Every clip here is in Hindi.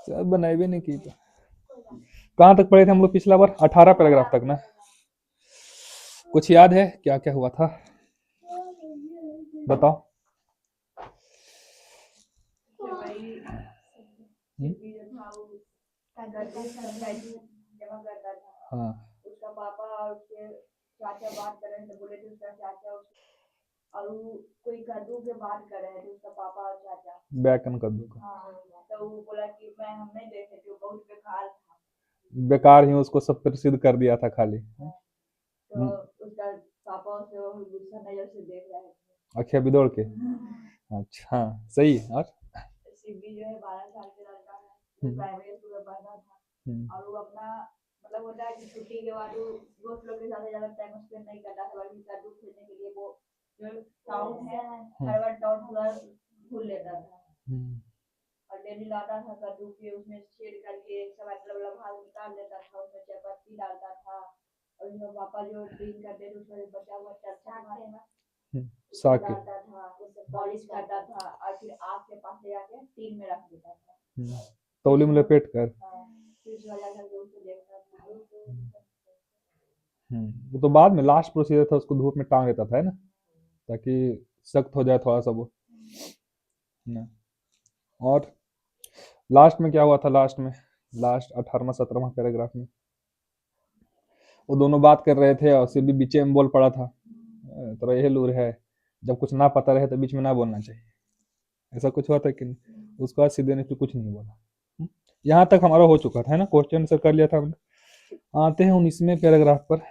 सब बनाई भी नहीं की तो। कहाँ तक पढ़े थे हम लोग पिछला बार? 18 पैराग्राफ तक ना? कुछ याद है क्या क्या हुआ था? बताओ। फिर वही सिद्धि जो था वो गद्दी सरप्राइज जमा करता था। हाँ। उसका पापा और उसके चाचा बात कर रहे थे, बोले थे उसका चाचा और वो कोई कद्दू के बात कर रहे थे उसका पापा और चाचा। बैकन कद्दू का। हाँ, तो वो बोला कि मैं हम नहीं देखे थे, वो बहुत बेकार था। बेकार ही उसको सब प्रसिद्ध कर दिया था खाली। तो उसका पापा उसे गुस्सा नजर से देख रहे थे। अक्षय बिदौड़ के। अच्छा सही है। और सिद्धि जो है 12 साल के लड़का है, वो प्राइवेट स्कूल में पढ़ता था और वो अपना मतलब होता है कि छुट्टी के बाद वो दोस्त लोग के साथ ज्यादा टाइम स्पेंड नहीं करता था, बल्कि कद्दू खेलने के लिए वो जो टाउन है हैवर्ड टाउन पूरा घूम लेता था और डेली लाता था कद्दू के, उसमें छेद करके सब मतलब भाग निकाल लेता था, उसमें चपाती डालता था और उसमें पापा जो ड्रिंक करते थे उसमें बचा हुआ चरचा है ना, उसको साके। डालता था, उससे पॉलिश करता था और फिर आग के पास ले जाके टीन में रख देता था। तौली में लपेट कर। फिर लगा करके उसको देखता था। वो तो बाद में लास्ट प्रोसीजर था, उसको धूप में टांग देता था है ना, ताकि सख्त हो जाए थोड़ा सा वो ना। और लास्ट में क्या हुआ था? लास्ट में, लास्ट 18वां 17वां पैराग्राफ में वो दोनों बात कर रहे थे और सिर्फ बीचे में बोल पड़ा था। तो यही लूर है, जब कुछ ना पता रहे तो बीच में ना बोलना चाहिए। ऐसा कुछ हुआ था कि नहीं? उसके बाद सीधे ने फिर कुछ नहीं बोला। यहाँ तक हमारा हो चुका था है ना, क्वेश्चन आंसर कर लिया था हमने। आते हैं 19वें पैराग्राफ पर।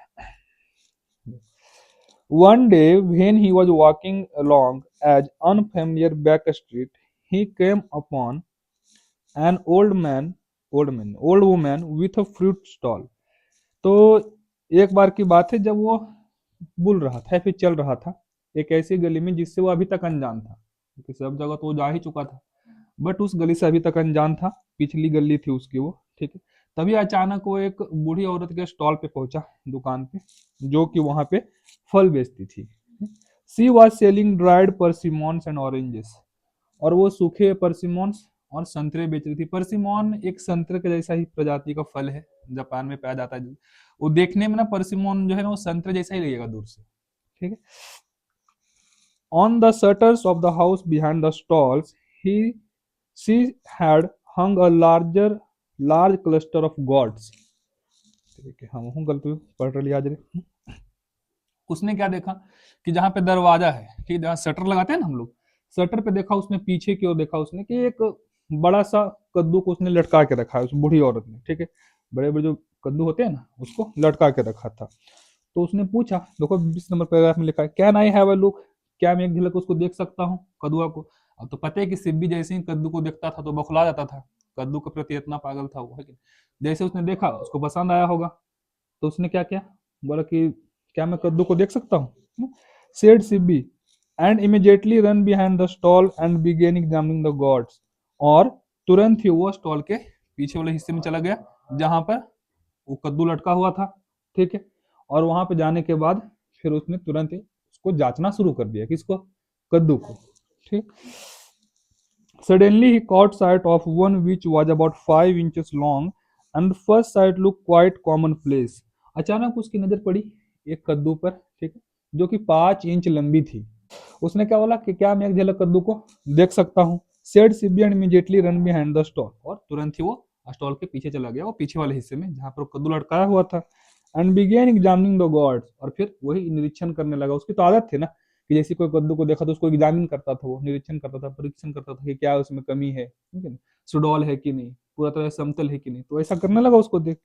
One day, when he was walking along an unfamiliar back street, he came upon an old woman with a fruit stall. तो एक बार की बात है जब वो बुल रहा था या फिर चल रहा था एक ऐसी गली में जिससे वो अभी तक अनजान था, क्योंकि सब जगह तो वो जा ही चुका था, बट उस गली से अभी तक अनजान था। पिछली गली थी उसकी वो, ठीक है। तभी अचानक वो एक बूढ़ी औरत के स्टॉल पे पहुंचा, दुकान पे, जो कि वहां पे फल बेचती थी। She was selling dried persimmons and oranges. और वो सूखे परसिमॉन्स और संतरे बेच रही थी। परसिमॉन एक संतरे के जैसा ही प्रजाति का फल है, जापान में पाया जाता है। वो देखने में ना परसिमॉन जो है ना वो संतरे जैसा ही लगेगा दूर से, ठीक है। On the shutters of the house behind the stalls he she had hung a large cluster of gods. ठीक है, हम हूँ गलती पढ़ रही आज रे। उसने क्या देखा कि जहां पे दरवाजा है, ठीक, जहां शटर लगाते हैं ना हम लोग, शटर पे देखा उसने, पीछे की ओर देखा उसने कि एक बड़ा सा कद्दू को उसने लटका के रखा है, उस बूढ़ी औरत ने, ठीक है। बड़े बड़े जो कद्दू होते हैं ना उसको लटका के रखा था। तो उसने पूछा, देखो 20 नंबर पैराग्राफ में लिखा है, can I have a look, क्या मैं एक झलक उसको देख सकता हूँ कद्दुआ को? अब तो पता है कि सिब्बी जैसे ही कद्दू को देखता था तो बौखला जाता था, कद्दू के प्रति इतना पागल था वो, है कि जैसे उसने देखा उसको पसंद आया होगा। तो उसने क्या किया, बोला कि क्या मैं कद्दू को देख सकता हूँ? Said Sibbi and immediately run behind the stall and began examining the gods. और तुरंत ही वो स्टॉल के पीछे वाले हिस्से में चला गया जहां पर वो कद्दू लटका हुआ था, ठीक है। और वहां पे जाने के बाद फिर उसने तुरंत ही उसको जांचना शुरू कर दिया, किसको? कद्दू को, ठीक। Suddenly he caught sight of one which was about 5 inches long, and the first sight looked quite commonplace. अचानक उसकी नजर पड़ी एक कद्दू पर, ठीक है, जो कि 5 इंच लंबी थी। उसने क्या बोला कि क्या मैं एक झलक कद्दू को देख सकता हूँ? Said Sibian and immediately run behind the stall. और तुरंत ही वो स्टॉल के पीछे चला गया, वो पीछे वाले हिस्से में जहां पर कद्दू लटकाया हुआ था। And began examining the gods. और फिर वही निरीक्षण करने लगा। उसकी तो आदत थी ना कि जैसे कोई कद्दू को देखा तो उसको एग्जामिन करता था, वो निरीक्षण करता था, परीक्षण करता था कि क्या उसमें कमी है, ठीक है ना, सुडौल है कि नहीं, पूरा तरह समतल है कि नहीं। तो ऐसा करने लगा उसको देख।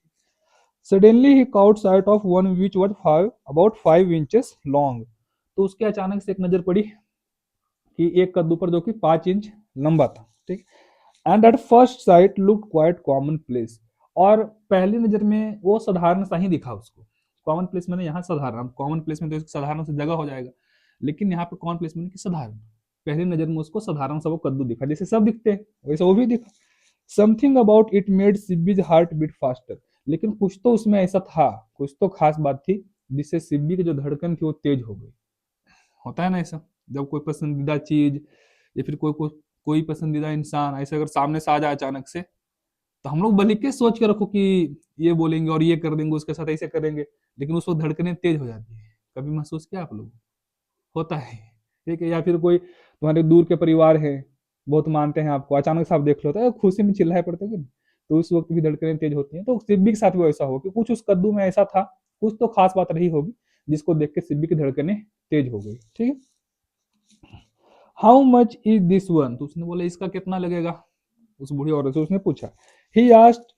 Suddenly he caught sight of one which was about 5 inches long। तो उसके अचानक से एक नजर पड़ी कि एक कद्दू पर जो कि 5 इंच लंबा था, ठीक। And at first sight look quite common place. और पहली नजर में वो साधारण सा ही दिखा उसको। कॉमन प्लेस मैंने यहाँ साधारण, कॉमन प्लेस में तो साधारण से जगह हो जाएगा, लेकिन यहाँ पे कॉमन प्लेस में साधारण। पहली नजर में उसको साधारण सा वो कद्दू दिखा, जैसे सब दिखते हैं वैसे वो भी दिखा। Something about it made Sibbi's heart beat faster. लेकिन कुछ तो उसमें ऐसा था, कुछ तो खास बात थी जिससे सिब्बी की जो धड़कन थी वो तेज हो गई। होता है ना ऐसा, जब कोई पसंदीदा चीज या फिर कोई पसंदीदा इंसान ऐसे अगर सामने से आ जाए अचानक से, तो हम लोग भले के सोच के रखो कि ये बोलेंगे और ये कर देंगे, उसके साथ ऐसे करेंगे, लेकिन उस वक्त धड़कनें तेज हो जाती है। कभी महसूस किया आप लोग? होता है, ठीक है। या फिर कोई तुम्हारे दूर के परिवार है, बहुत मानते हैं आपको, अचानक से आप देख लो तो खुशी में चिल्लाए पड़ते हो कि नहीं? तो उस वक्त भी धड़कनें तेज होती हैं। तो सिब्बी के साथ भी ऐसा हो कि कुछ उस कद्दू में ऐसा था, कुछ तो खास बात रही होगी जिसको देख के सिब्बी की धड़कनें तेज हो गई, ठीक है। How much is this one? तो उसने बोला इसका कितना लगेगा, उस बूढ़ी औरत से उसने पूछा। He asked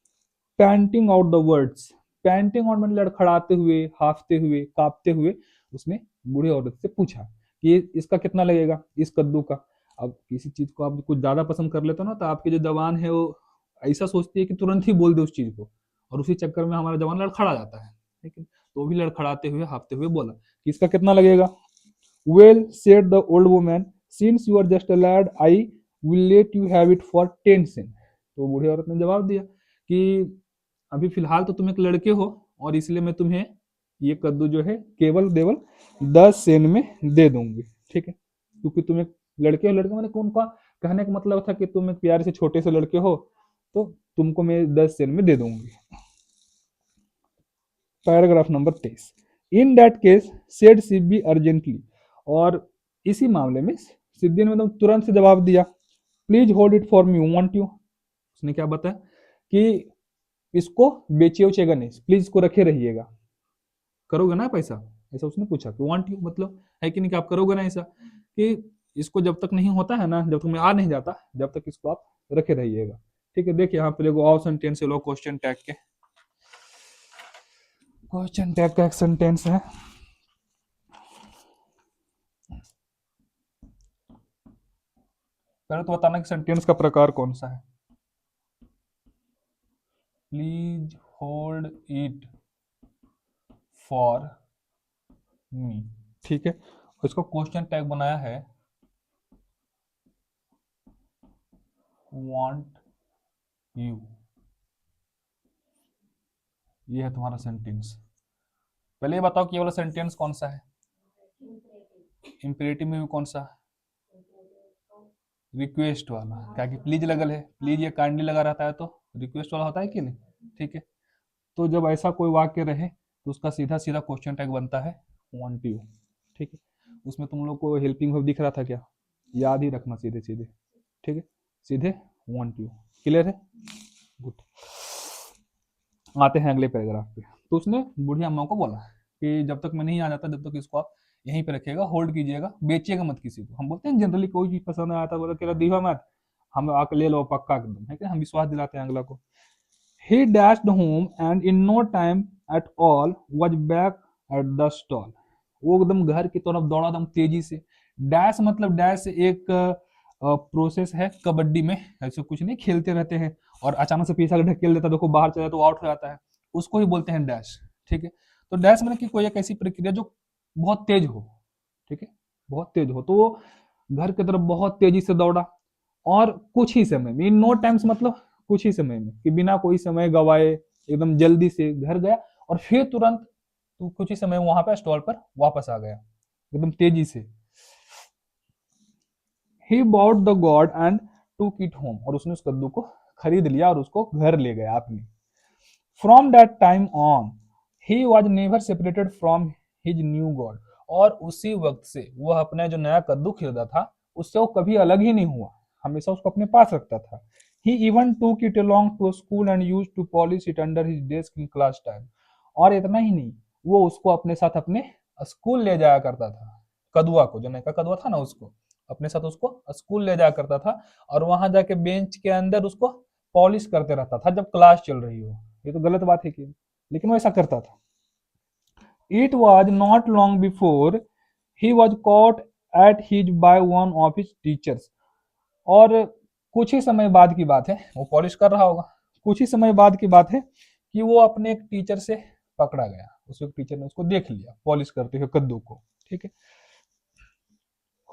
painting out the words. Painting out मतलब लड़खड़ाते हुए, हाफते हुए, कांपते हुए उसने बूढ़ी औरत से पूछा कि इसका कितना लगेगा, इस कद्दू का। अब किसी चीज को आप कुछ ज्यादा पसंद कर लेते हो ना, तो आपकी जो जबान है वो ऐसा सोचती है कि तुरंत ही बोल दे उस चीज को, और उसी चक्कर में हमारा जबान लड़खड़ा जाता है, ठीक है। तो भी लड़खड़ाते हुए, हाफते हुए बोला कि इसका कितना लगेगा। Well said the old woman, since you are just a lad I will let you have it for 10 cent. तो बूढ़ी औरत ने जवाब दिया कि अभी फिलहाल तो तुम एक लड़के हो, और इसलिए मैं तुम्हें ये कद्दू जो है केवल 10 सेन में दे दूंगी, ठीक है। क्योंकि तुम एक लड़के हो, लड़के मैंने कौन का कहने का मतलब था कि तुम एक प्यारे से छोटे से लड़के हो, तो तुमको मैं 10 सेन में दे दूंगी। Paragraph number 23। In that case said Sibi urgently. और इसी मामले में सिद्धि ने मतलब तुरंत से जवाब दिया, please hold it for me, want you. उसने क्या बताया कि इसको बेचिए उचेगा नहीं, प्लीज इसको रखे रहिएगा, करोगे ना पैसा, ऐसा उसने पूछा कि वांट यू मतलब है कि नहीं कि आप करोगे ना ऐसा, कि इसको जब तक नहीं होता है ना, जब तक मैं आ नहीं जाता, जब तक इसको आप रखे रहिएगा, ठीक है। देखिए यहाँ पे देखो ऑप्शन टेंस से लो क्वेश्चन टैग के, क्वेश्चन टैग का एक सेंटेंस है। पहले तो बताना कि सेंटेंस का प्रकार कौन सा है। Please hold it for me, ठीक है। इसको क्वेश्चन टैग बनाया है वांट यू। ये है तुम्हारा सेंटेंस। पहले ये बताओ कि ये वाला सेंटेंस कौन सा है। इंपेरेटिव में भी कौन सा? रिक्वेस्ट वाला, क्या कि प्लीज लगल है, प्लीज ये काइंडली लगा रहता है तो रिक्वेस्ट वाला होता है कि नहीं, ठीक है। तो जब ऐसा कोई वाक्य रहे तो उसका सीधा सीधा क्वेश्चन टैग बनता है वांट यू, ठीक है। उसमें तुम लोग को हेल्पिंग वर्ब दिख रहा था क्या? याद ही रखना सीधे सीधे, ठीक है, सीधे वांट यू। क्लियर है? गुड। आते हैं अगले पैराग्राफ पे। तो उसने बूढ़ी अम्मा को बोला कि जब तक मैं नहीं आ जाता, जब तक इसको आप यहीं पे रखिएगा, होल्ड कीजिएगा, बेचिएगा मत किसी को। हम बोलते हैं जनरली कोई चीज पसंद आता बोला कि दीवा मत, हम आके ले लो पक्का एकदम, है कि हम विश्वास दिलाते हैं अगला को। He dashed home and in no time at all was back at the stall. वो एकदम घर की तरफ दौड़ा एकदम तेजी से। डैश मतलब डैश एक प्रोसेस है कबड्डी में, ऐसे कुछ नहीं खेलते रहते हैं और अचानक से पीछे ढकेल देता है, देखो बाहर चला तो आउट हो जाता है, उसको ही बोलते हैं डैश, ठीक है। तो डैश मतलब कि कोई एक ऐसी प्रक्रिया जो बहुत तेज हो, ठीक है, बहुत तेज हो। तो वो घर की तरफ बहुत तेजी से दौड़ा और कुछ ही समय में, इन नो टाइम्स मतलब कुछ ही समय में, कि बिना कोई समय गवाए एकदम जल्दी से घर गया और फिर तुरंत तो कुछ ही समय वहां पर स्टॉल पर वापस आ गया एकदम तेजी से। He bought the God and टूक इट होम। और उसने उस कद्दू को खरीद लिया और उसको घर ले गया अपने। From that time on he was never separated from his new God. और उसी वक्त से वह अपने जो नया कद्दू खरीदा था उससे वो कभी अलग ही नहीं हुआ, हमेशा उसको अपने पास रखता था। He even took it along to school and use to polish it under his desk in class time. और इतना ही नहीं, वो उसको अपने साथ अपने स्कूल ले जाया करता था, कदुआ को, जो नया कदुआ था ना उसको अपने साथ उसको स्कूल ले जाया करता था, और वहां जाके बेंच के अंदर उसको पॉलिश करते रहता था जब क्लास चल रही हो। ये तो गलत बात है कि, लेकिन वो ऐसा करता था। It was not long before he was caught at his by one of his teachers. और कुछ ही समय बाद की बात है, वो पॉलिश कर रहा होगा, कुछ ही समय बाद की बात है कि वो अपने एक टीचर से पकड़ा गया, उस टीचर ने उसको देख लिया पॉलिश करते हुए कद्दू को, ठीक है।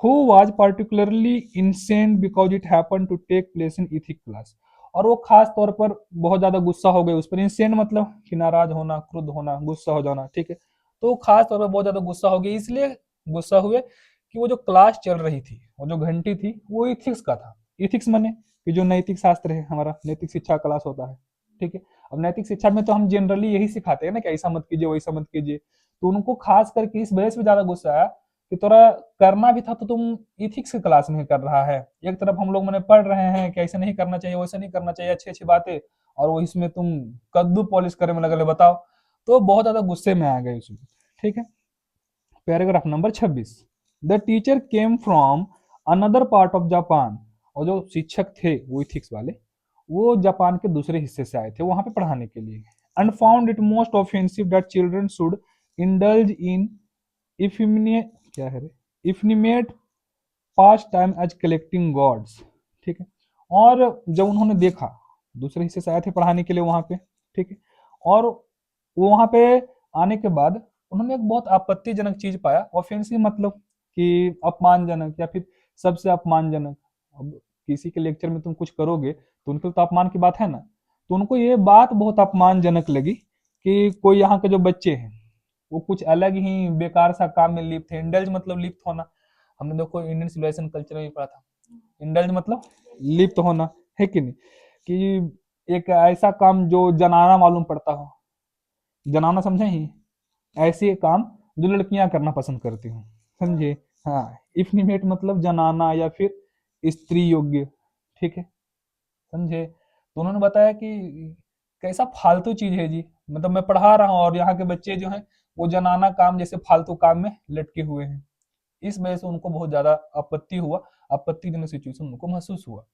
who was particularly incensed because it happened to take place in ethic class। और वो खास तौर पर बहुत ज्यादा गुस्सा हो गए उस पर। इंसेंट मतलब कि नाराज होना, क्रुद्ध होना, गुस्सा हो जाना, ठीक है। तो खास तौर पर बहुत ज्यादा गुस्सा हो गई, इसलिए गुस्सा हुए कि वो जो क्लास चल रही थी, वो जो घंटी थी, वो इथिक्स का था। इथिक्स माने कि जो नैतिक शास्त्र है, हमारा नैतिक शिक्षा क्लास होता है, ठीक है। अब नैतिक शिक्षा में तो हम जनरली यही सिखाते हैं ना कि ऐसा मत कीजिए, वैसा मत कीजिए। तो उनको खास करके इस वजह से ज्यादा गुस्सा आया कि तोरा करना भी था तो तुम इथिक्स की क्लास में कर रहा है। एक तरफ हम लोग मैंने पढ़ रहे हैं कि ऐसा नहीं करना चाहिए, वैसा नहीं करना चाहिए, अच्छी अच्छी बातें, और वो इसमें तुम कद्दू पॉलिश करने में लगे, बताओ। तो बहुत ज्यादा गुस्से में आ गए उसमें, ठीक है। Paragraph number 26, the teacher came from another part of Japan. और जो शिक्षक थे वो इथिक्स वाले, वो जापान के दूसरे हिस्से से आए थे वहां पे पढ़ाने के लिए। And found it most offensive that children should indulge in effeminate क्या है रे effeminate pastime as collecting gods, ठीक है। और जब उन्होंने देखा, दूसरे हिस्से से आए थे पढ़ाने के लिए वहां पे, ठीक है, और वो वहां पे आने के बाद उन्होंने एक बहुत आपत्तिजनक चीज पाया। ऑफेंसिव मतलब कि अपमानजनक या फिर सबसे अपमानजनक। अब किसी के लेक्चर में तुम कुछ करोगे तो उनके लिए तो अपमान की बात है ना। तो उनको ये बात बहुत अपमानजनक लगी कि कोई यहाँ के जो बच्चे हैं वो कुछ अलग ही बेकार सा काम में लिप्त है। इंडल्ज मतलब लिप्त होना, हमने देखो इंडियन सिविलाइजेशन कल्चर में भी पढ़ा था। इंडल्ज मतलब लिप्त होना, है कि नहीं, कि एक ऐसा काम जो जनाना मालूम पड़ता हो। जनाना समझे ही, ऐसे काम जो लड़कियां करना पसंद करती हूँ, समझे। हाँ, इफनिमेट मतलब जनाना या फिर स्त्री योग्य, ठीक है, समझे। तो उन्होंने बताया कि कैसा फालतू चीज है जी, मतलब मैं पढ़ा रहा हूँ और यहाँ के बच्चे जो हैं वो जनाना काम जैसे फालतू काम में लटके हुए हैं। इस वजह से उनको बहुत ज्यादा आपत्ति हुआ, आपत्तिजनक सिचुएशन उनको महसूस हुआ,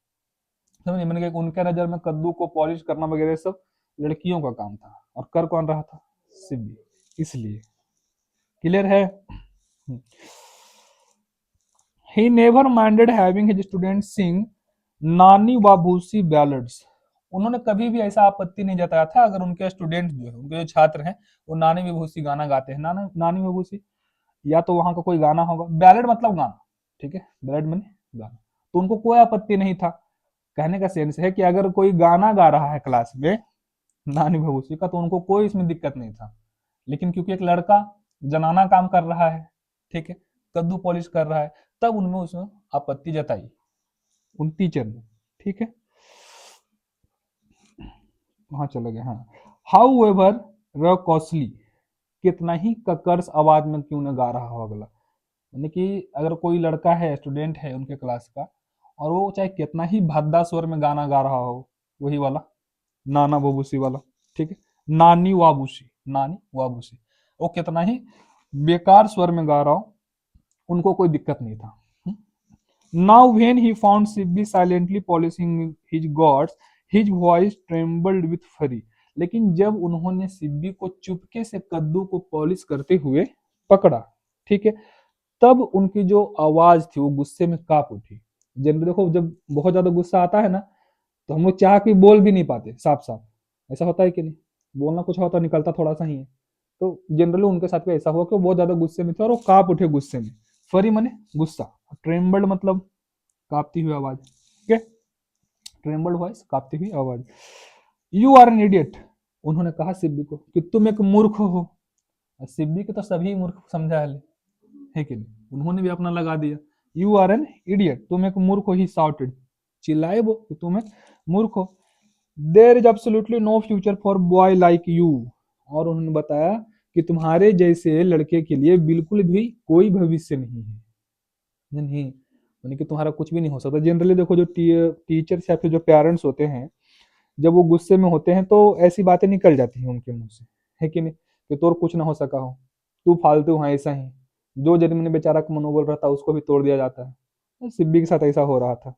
समझे। मैंने कहा कि उनके नजर में कद्दू को पॉलिश करना वगैरह सब लड़कियों का काम था, और कर कौन रहा था, सिब्बी। इसलिए क्लियर है। He never minded having his student sing नानी वाबूसी बैलड्स। उन्होंने कभी भी ऐसा आपत्ति नहीं जताया था अगर उनके स्टूडेंट जो है, उनके जो छात्र हैं, वो नानी विभूषी गाना गाते हैं। नानी विभूषी या तो वहां का कोई गाना होगा, बैलेड मतलब गाना, ठीक है, बैलेड मैंने गाना। तो उनको कोई आपत्ति नहीं था। कहने का सेंस है कि अगर कोई गाना गा रहा है क्लास में नानी भभूसी का, तो उनको कोई इसमें दिक्कत नहीं था। लेकिन क्योंकि एक लड़का जनाना काम कर रहा है, ठीक है, कद्दू पॉलिश कर रहा है, तब उनमें उसमें आपत्ति जताई उन टीचर ने, ठीक है। वहां चले गए, हाँ। हाउ एवर र कॉस्टली, कितना ही ककर्स आवाज में क्यों न गा रहा हो अगला। यानी कि अगर कोई लड़का है, स्टूडेंट है उनके क्लास का, और वो चाहे कितना ही भद्दा स्वर में गाना गा रहा हो, वही वाला नाना बबूसी वाला, ठीक है, नानी वाबूसी, नानी वाबूसी, वो कितना ही बेकार स्वर में गा रहा हो, उनको कोई दिक्कत नहीं था। Now when he found Sibbi silently polishing his gods, his voice trembled with fury. लेकिन जब उन्होंने सिब्बी को चुपके से कद्दू को पॉलिश करते हुए पकड़ा, ठीक है, तब उनकी जो आवाज थी वो गुस्से में कांप उठी। जनरली देखो जब बहुत ज्यादा गुस्सा आता है ना, तो हम लोग चाह के बोल भी नहीं पाते साफ साफ। ऐसा होता है कि नहीं, बोलना कुछ होता निकलता थोड़ा सा ही है। तो जनरली उनके साथ भी ऐसा हुआ कि वो बहुत ज्यादा गुस्से में थे और वो कांप उठे गुस्से में। फरी मने गुस्सा, ट्रेम्बल्ड मतलब कांपती हुई आवाज, ठीक है, ट्रेम्बल्ड वॉइस, कांपती हुई आवाज। यू आर एन इडियट, उन्होंने कहा सिब्बी को कि तुम एक मूर्ख हो। सिब्बी के तो सभी मूर्ख समझा है कि नहीं, उन्होंने भी अपना लगा दिया। यू आर एन इडियट, तुम एक मूर्ख हो, ही साउटेड, चिल्लाए वो कि तुम एक मूर्ख हो। There is absolutely no future for boy like you, और उन्होंने बताया कि तुम्हारे जैसे लड़के के लिए बिल्कुल भी कोई भविष्य नहीं है। नहीं, यानी कि तुम्हारा कुछ भी नहीं हो सकता। जनरली देखो जो टीचर्स या फिर जो पेरेंट्स होते हैं, जब वो गुस्से में होते हैं तो ऐसी बातें निकल जाती हैं उनके मुंह से, है कि नहीं, कि तोर कुछ ना हो सका हो, तू फालतू है, ऐसा ही। जो जन्म बेचारा का मनोबल रहता है उसको भी तोड़ दिया जाता है। सिब्बी के साथ ऐसा हो रहा था।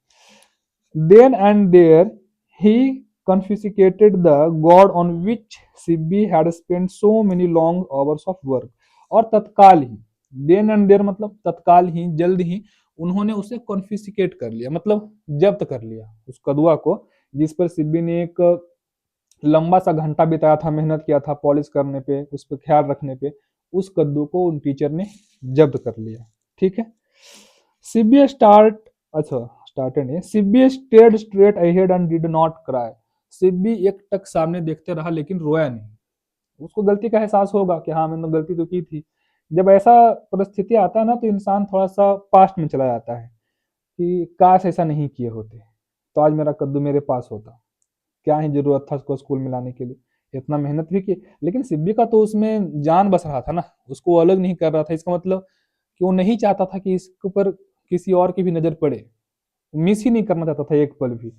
Then and there he confiscated the god on which Sibbi had spent so many long hours of work। और तत्काल ही, देन एंड देयर मतलब तत्काल ही, जल्द ही, उन्होंने उसे कॉन्फिसिकेट कर लिया, मतलब जब्त कर लिया उस कदुआ को, जिस पर सिब्बी ने एक लंबा सा घंटा बिताया था, मेहनत किया था पॉलिश करने पे, उस पर ख्याल रखने पे। उस कद्दू को उन टीचर ने जब्त कर लिया, ठीक है। सीबीएस स्टार्ट अच्छा स्टार्टेड है, Sibbi's stayed straight ahead and did not cry. Sibbi एक टक सामने देखते रहा लेकिन रोया नहीं। उसको गलती का एहसास होगा कि हाँ मैंने गलती तो की थी। जब ऐसा परिस्थिति आता है ना तो इंसान थोड़ा सा पास्ट में चला जाता है कि काश ऐसा नहीं किए होते, तो आज मेरा कद्दू मेरे पास होता। क्या ही जरूरत था उसको स्कूल में लाने के लिए, इतना मेहनत भी की, लेकिन सिब्बी का तो उसमें जान बस रहा था ना, उसको वो अलग नहीं कर रहा था। इसका मतलब कि वो नहीं चाहता था कि इसके ऊपर किसी और की भी नजर पड़े, मिस ही नहीं करना चाहता था एक पल भी।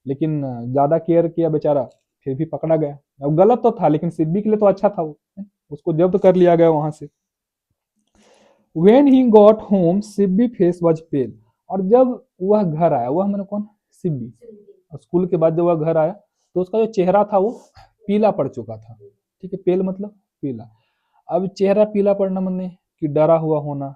लेकिन ज्यादा केयर किया बेचारा, फिर भी पकड़ा गया। अब गलत तो था, लेकिन सिब्बी के लिए तो अच्छा था वो, उसको जब्त कर लिया गया वहां से। When he got home, Sibi face was pale। और जब वह घर आया, वह मैंने कौन, सिब्बी, और स्कूल के बाद जब वह घर आया तो उसका जो चेहरा था वो पीला पड़ चुका था। ठीक है, पेल मतलब पीला। अब चेहरा पीला पड़ना मतलब कि डरा हुआ होना,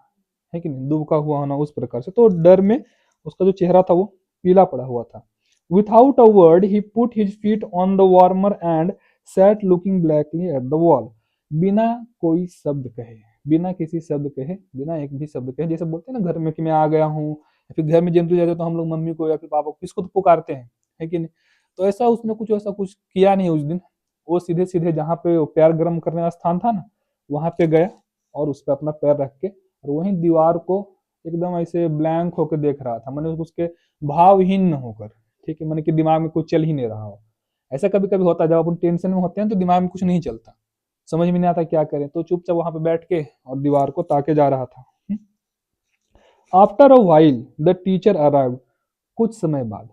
है कि नहीं, दुबका हुआ होना, उस प्रकार से। तो डर में उसका जो चेहरा था वो पीला पड़ा हुआ था। Without a word he put his feet on the warmer and sat looking blackly at the wall. बिना कोई शब्द कहे, बिना किसी शब्द कहे, बिना एक भी शब्द कहे, जैसे बोलते हैं ना घर में कि मैं आ गया हूँ, या फिर घर में जनरली जाते तो हम लोग मम्मी को या फिर पापा को किसको तो पुकारते हैं, है कि नहीं। तो ऐसा उसने कुछ ऐसा कुछ किया नहीं उस दिन। वो सीधे सीधे जहाँ पे वो पैर गर्म करने का स्थान था ना, वहां पे गया और उस पर अपना पैर रख के और वहीं दीवार को एकदम ऐसे ब्लैंक होकर देख रहा था, मैंने उसके भावहीन न होकर। ठीक है, मैंने कि दिमाग में कुछ चल ही नहीं रहा हो। ऐसा कभी कभी होता है जब अपन टेंशन में होते हैं तो दिमाग में कुछ नहीं चलता, समझ में नहीं आता क्या करें, तो चुपचाप वहां पे बैठ के और दीवार को ताके जा रहा था। After a while the teacher arrived. कुछ समय बाद,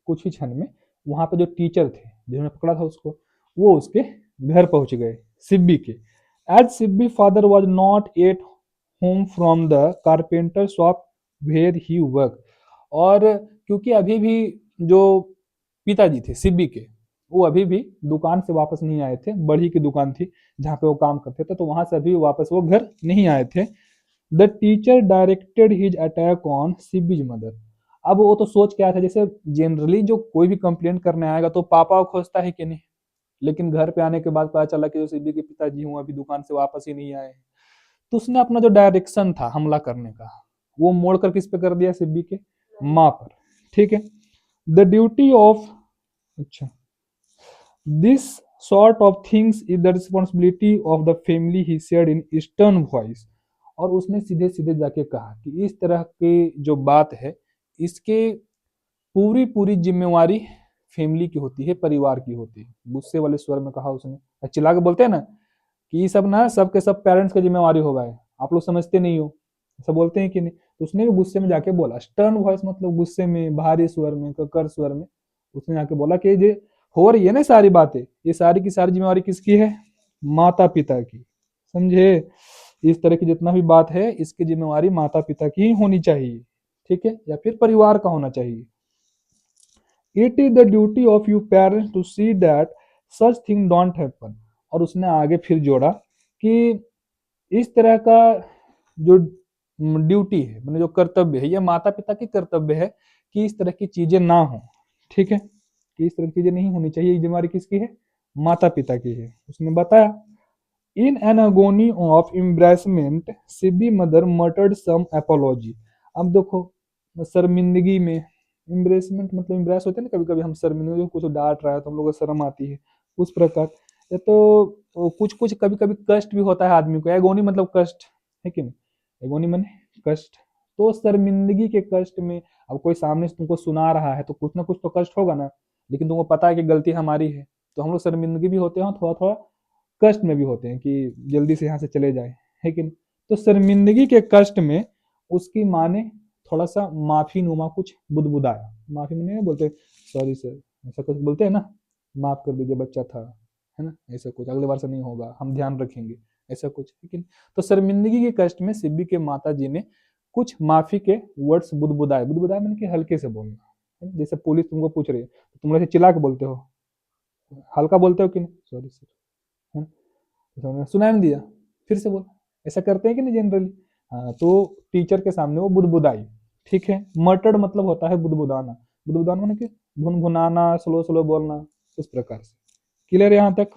कुछ ही क्षण में वहां पे जो टीचर थे जिन्होंने पकड़ा था उसको, वो उसके घर पहुंच गए, सिब्बी के। As Sibbi father was not at home from the carpenter shop where he work. और क्योंकि अभी भी जो पिताजी थे सिब्बी के, वो अभी भी दुकान से वापस नहीं आए थे, बड़ी की दुकान थी जहाँ पे वो काम करते थे, तो वहां से अभी वापस वो घर नहीं आए थे। The teacher directed his attack on Sibbi's mother. अब वो तो सोच क्या था, जैसे जनरली जो कोई भी कंप्लेंट करने आएगा तो पापा को खोजता है कि नहीं, लेकिन घर पे आने के बाद पता चला कि जो सिब्बी के पिताजी हूँ अभी दुकान से वापस ही नहीं आए हैं। तो उसने अपना जो डायरेक्शन था हमला करने का, वो मोड़ कर किस पे कर दिया, सिब्बी के माँ पर। ठीक है, द ड्यूटी ऑफ, अच्छा, this sort of things is the responsibility of the family, he said in stern voice। और उसने सीधे सीधे जाके कहा कि इस तरह की जो बात है, इसके पूरी पूरी जिम्मेवारी फैमिली की होती है, परिवार की होती है। गुस्से वाले स्वर में कहा उसने, चिल्ला के बोलते हैं ना कि ये सब ना सबके सब पेरेंट्स की जिम्मेवारी होगा है, आप लोग समझते नहीं हो, ऐसा बोलते हैं कि नहीं। तो उसने भी गुस्से में जाके बोला, स्टर्न वॉइस मतलब गुस्से में, भारी स्वर में, ककर स्वर में उसने जाके बोला कि ये हो रही है ना सारी बातें, ये सारी की सारी जिम्मेवारी किसकी है, माता पिता की। समझे, इस तरह की जितना भी बात है इसकी जिम्मेवारी माता पिता की ही होनी चाहिए, ठीक है, या फिर परिवार का होना चाहिए। It is the duty of you parents to see that such thing don't happen. और उसने आगे फिर जोड़ा कि इस तरह का जो ड्यूटी है, मतलब जो कर्तव्य है, ये माता पिता की कर्तव्य है कि इस तरह की चीजें ना हो। ठीक है, कि इस तरह की चीजें नहीं होनी चाहिए, ये जिम्मेवारी किसकी है, माता पिता की है। उसने बताया, in an agony of embarrassment Sibbi mother muttered some apology। अब देखो, शर्मिंदगी में, एम्ब्रेसमेंट मतलब एम्ब्रेस होते हैं ना, कभी कभी हम शर्मिंदगी कुछ डांट रहा है तो हम लोग को शर्म आती है, उस प्रकार। ये तो कुछ कुछ कभी कभी कष्ट भी होता है आदमी को, एगोनी मतलब कष्ट, है कि नहीं, एगोनी माने कष्ट। तो शर्मिंदगी के कष्ट में, अब कोई सामने से तुमको सुना रहा है तो कुछ ना कुछ तो कष्ट होगा ना, लेकिन तुमको पता है कि गलती हमारी है, तो हम लोग शर्मिंदगी भी होते हैं, थोड़ा थोड़ा कष्ट में भी होते हैं कि जल्दी से यहाँ से चले जाए, है कि नहीं। तो शर्मिंदगी के कष्ट में उसकी माँ ने थोड़ा सा माफी नुमा कुछ बुदबुदाया, माफी में नहीं बोलते सॉरी सर, ऐसा कुछ बोलते हैं ना, माफ कर दीजिए बच्चा था, है ना, ऐसा कुछ, अगले बार से नहीं होगा, हम ध्यान रखेंगे, ऐसा कुछ, लेकिन तो शर्मिंदगी के कष्ट में सिब्बी के माता जी ने कुछ माफी के वर्ड्स बुदबुदाए। बुदबुदाए मैंने कि हल्के से बोलना, है ना? जैसे पुलिस तुमको पूछ रही है तो तुम ऐसे चिल्ला के बोलते हो, हल्का बोलते हो कि नहीं, सॉरी सर, है ना? तो उन्होंने सुनाई नहीं दिया, फिर से बोल, ऐसा करते हैं कि नहीं जनरली। हाँ, तो टीचर के सामने वो बुदबुदाई। ठीक है, मटर्ड मतलब होता है बुदबुदाना, बुदबुदाना माने कि भुनभुनाना, स्लो स्लो बोलना, उस प्रकार से। क्लियर यहाँ तक।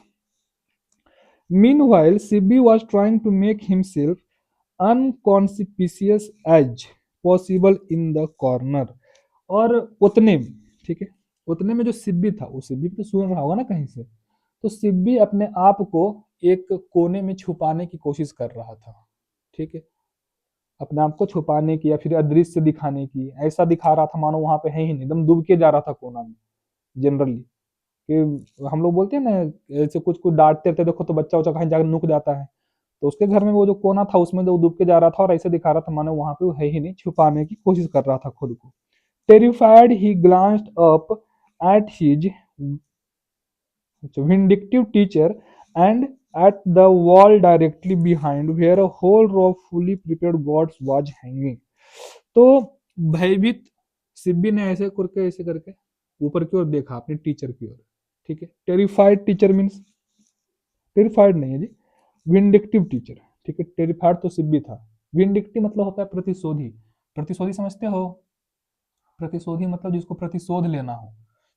Meanwhile, Sibby was trying to make himself unconspicuous as possible in the corner। और उतने में, ठीक है, उतने में जो सिब्बी था, वो सिब्बी तो सुन रहा होगा ना कहीं से, तो सिब्बी अपने आप को एक कोने में छुपाने की कोशिश कर रहा था। ठीक है, अपने आप को छुपाने की या फिर अदृश्य दिखाने की, ऐसा दिखा रहा था मानो वहां पे है ही नहीं, एकदम डूब के जा रहा था कोना में। जनरली कि हम लोग बोलते हैं ना, ऐसे कुछ कुछ डांटते थे, देखो तो बच्चा उच्चा कहीं जाकर नुक जाता है, तो उसके घर में वो जो कोना था उसमें जो डूब के जा रहा था और ऐसे दिखा रहा था मानो वहां पे वो है ही नहीं, छुपाने की कोशिश कर रहा था खुद को। Terrified he glanced up at his vindictive teacher and at the wall directly behind where a whole row of fully prepared gods was hanging। तो भयभीत सिब्बी ने ऐसे करके ऊपर की ओर देखा, अपने टीचर की ओर। ठीक है, टेरिफाइड टीचर मीन्स, टेरिफाइड नहीं है जी, विंडिक्टिव टीचर। ठीक है, टेरिफाइड तो सिब्बी था, विंडिक्टिव मतलब होता है प्रतिशोधी। प्रतिशोधी समझते हो? प्रतिशोधी मतलब जिसको प्रतिशोध लेना हो,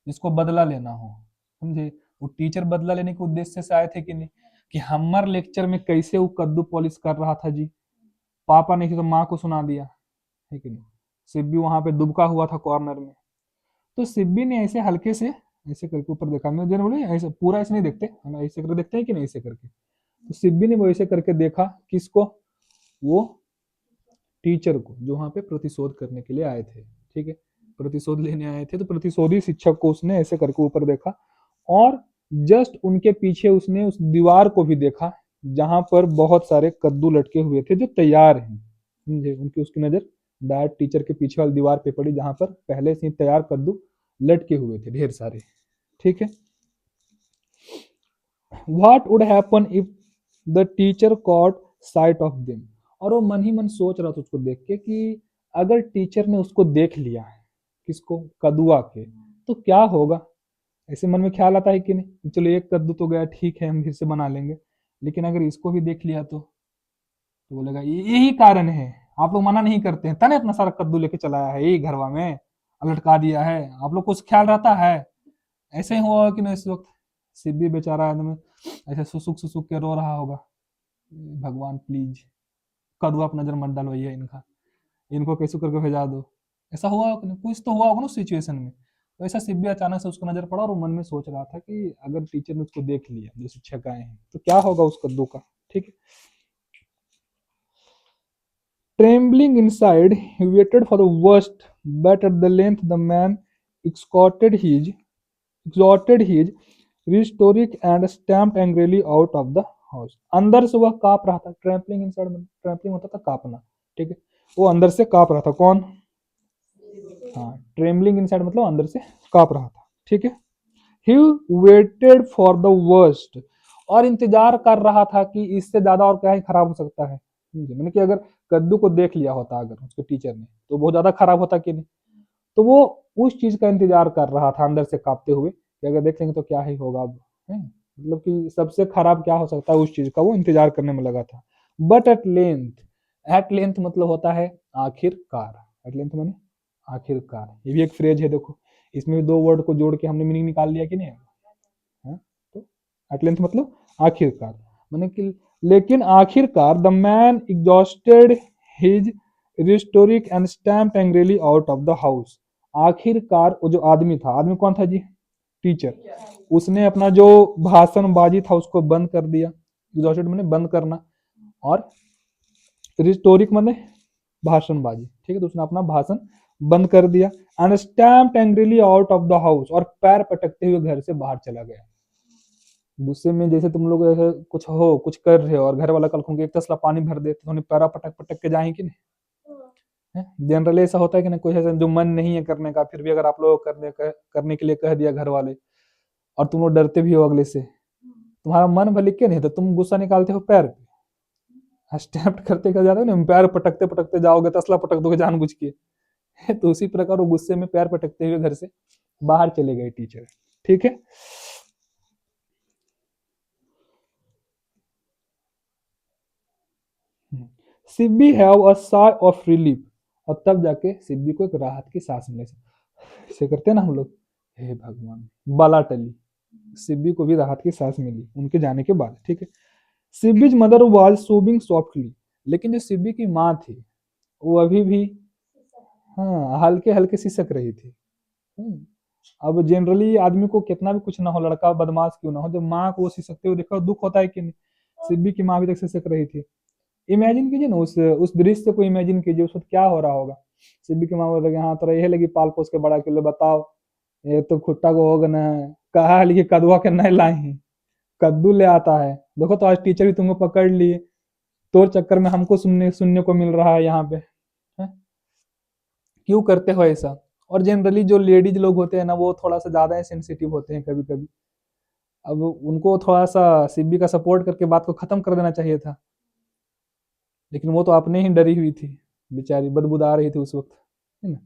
जिसको बदला लेना हो, समझे? वो टीचर बदला लेने के उद्देश्य से आए थे कि नहीं, कि हमार लेक्चर में कैसे वो कद्दू पॉलिश कर रहा था जी, पापा ने तो माँ को सुना दिया है कि नहीं। सिब्बी वहां पे दुबका हुआ था कॉर्नर में, तो सिब्बी ने ऐसे हल्के से ऐसे करके ऊपर देखा। मैं बोले ऐसे पूरा ऐसे नहीं देखते, हम ऐसे करके देखते हैं कि नहीं, ऐसे करके। तो सिब्बी ने वो ऐसे करके देखा, किसको? वो टीचर को, जो वहां पे प्रतिशोध करने के लिए आए थे। ठीक है, प्रतिशोध लेने आए थे, तो प्रतिशोधी शिक्षक को उसने ऐसे करके ऊपर देखा, और जस्ट उनके पीछे उसने उस दीवार को भी देखा जहां पर बहुत सारे कद्दू लटके हुए थे जो तैयार हैं। समझे? उनकी उसकी नजर डायरेक्ट टीचर के पीछे वाली दीवार पे पड़ी जहां पर पहले से ही तैयार कद्दू लटके हुए थे ढेर सारे। ठीक है, what would happen if the teacher caught sight of them. और वो मन ही मन सोच रहा था उसको देख के कि अगर टीचर ने उसको देख लिया, किसको? कदुआ के, तो क्या होगा? ऐसे मन में ख्याल आता है कि नहीं, चलो एक कद्दू तो गया, ठीक है हम फिर से बना लेंगे, लेकिन अगर इसको भी देख लिया तो बोलेगा यही कारण है, आप लोग मना नहीं करते हैं, तने इतना सारा कद्दू लेके चलाया है यही घरवा में, लटका दिया है, आप लोग कुछ ख्याल रहता है? ऐसे ही हुआ कि नहीं इस वक्त? सिब्बी बेचारा आदमी ऐसे सुसुक सुसुक के रो रहा होगा, भगवान प्लीज कदवा आप नजर मत डालवाइए इनका, इनको कैसे करके भेजा दो। ऐसा हुआ होगा कि नहीं? कुछ तो हुआ होगा ना सिचुएशन में। तो ऐसा सिब्बी अचानक से उसको नजर पड़ा और वो मन में सोच रहा था कि अगर टीचर ने उसको देख लिया, जो शिक्षक आए हैं, तो क्या होगा उस कद्दू का। ठीक है, trembling inside, he waited for the worst, but at the length the man escorted his rhetoric and stamped angrily out of the house। अंदर से वह कांप रहा था। ट्रैम्पलिंग इनसाइड, ट्रैम्पलिंग होता था कांपना। ठीक है, वो अंदर से कांप रहा था। कौन? हाँ, ट्रेमलिंग इनसाइड मतलब अंदर से कांप रहा था। ठीक है, he waited for the worst, और इंतजार कर रहा था कि इससे ज्यादा और क्या ही खराब हो सकता है। मैंने कि अगर कद्दू को देख लिया होता अगर उसके टीचर ने, तो बहुत ज्यादा खराब होता कि नहीं। तो वो उस चीज का इंतजार कर रहा था अंदर से कांपते हुए, कि अगर देख लेंगे तो क्या ही होगा अब, है मतलब कि सबसे खराब क्या हो सकता है, उस चीज का वो इंतजार करने में लगा था। बट एट लेंथ मतलब होता है आखिरकार। एट लेंथ माने आखिरकार, ये भी एक फ्रेज है। देखो इसमें भी दो वर्ड को जोड़ के हमने मीनिंग निकाल लिया कि नहीं है? तो एट लेंथ मतलब आखिरकार, माने कि लेकिन आखिरकार the man exhausted his rhetoric and stamp angrily out of the house. आखिरकार वो जो आदमी था, आदमी कौन था जी? टीचर। उसने अपना जो भाषणबाजी था उसको बंद कर दिया। एग्जॉस्टेड माने बंद करना, और रिस्टोरिक माने भाषणबाजी। ठीक है, तो उसने अपना भाषण बंद कर दिया, and stamped angrily out of the house, और पैर पटकते हुए घर से बाहर चला गया। गुस्से में, जैसे तुम लोग ऐसे कुछ हो, कुछ कर रहे हो और घर वाला कल को एक तसला पानी भर दे, तो पैरा पटक पटक के जाए कि नहीं? जनरली ऐसा होता है कि नहीं, कोई ऐसा जो मन नहीं है करने का, फिर भी अगर आप लोग करने के लिए कह दिया घर वाले, और तुम लोग डरते भी हो अगले से, तुम्हारा मन भले क्यों नहीं, तो तुम गुस्सा निकालते हो पैर पे, स्टैम्प करते कर जाते हो ना, पैर पटकते पटकते जाओगे, तसला पटक दोगे जानबूझ के। तो उसी प्रकार वो गुस्से में पैर पटकते हुए घर से बाहर चले गए टीचर। ठीक है, Sibi have a Sai of relief, और तब जाके सिब्बी को एक राहत की सांस मिले। ऐसे करते हैं ना हम लोग, हे भगवान, बाला टली। सिब्बी को भी राहत की सांस मिली उनके जाने के बाद। ठीक है, सिब्बीज मदर वाज सोबिंग सॉफ्टली, लेकिन जो सिब्बी की माँ थी वो अभी भी, हाँ, हल्के हल्के सिसक रही थी। अब जनरली आदमी को कितना भी कुछ ना हो, लड़का बदमाश क्यों ना हो, जब माँ को वो सिसकते हुए देखो दुख होता है कि नहीं। सिब्बी की माँ अभी तक सिसक रही थी। इमेजिन कीजिए ना, उस दृश्य को इमेजिन कीजिए, उस वक्त क्या हो रहा होगा। सिब्बी के माँ बोल रहे हाँ तोरा यही लगी पाल पोस के बड़ा किलो, बताओ ये तो खुट्टा को होगा ना, कहा लिखी कदुआ के नहीं लाई, कद्दू ले आता है, देखो तो आज टीचर भी तुमको पकड़ लिए, तोर चक्कर में हमको सुनने सुनने को मिल रहा है यहाँ पे, है? क्यों करते हो ऐसा। और जनरली जो लेडीज लोग होते हैं ना, वो थोड़ा सा ज्यादा ही सेंसिटिव होते हैं कभी कभी। अब उनको थोड़ा सा सिब्बी का सपोर्ट करके बात को खत्म कर देना चाहिए था, लेकिन वो तो अपने ही डरी हुई थी, बेचारी बदबूदा रही थी उस वक्त, है ना।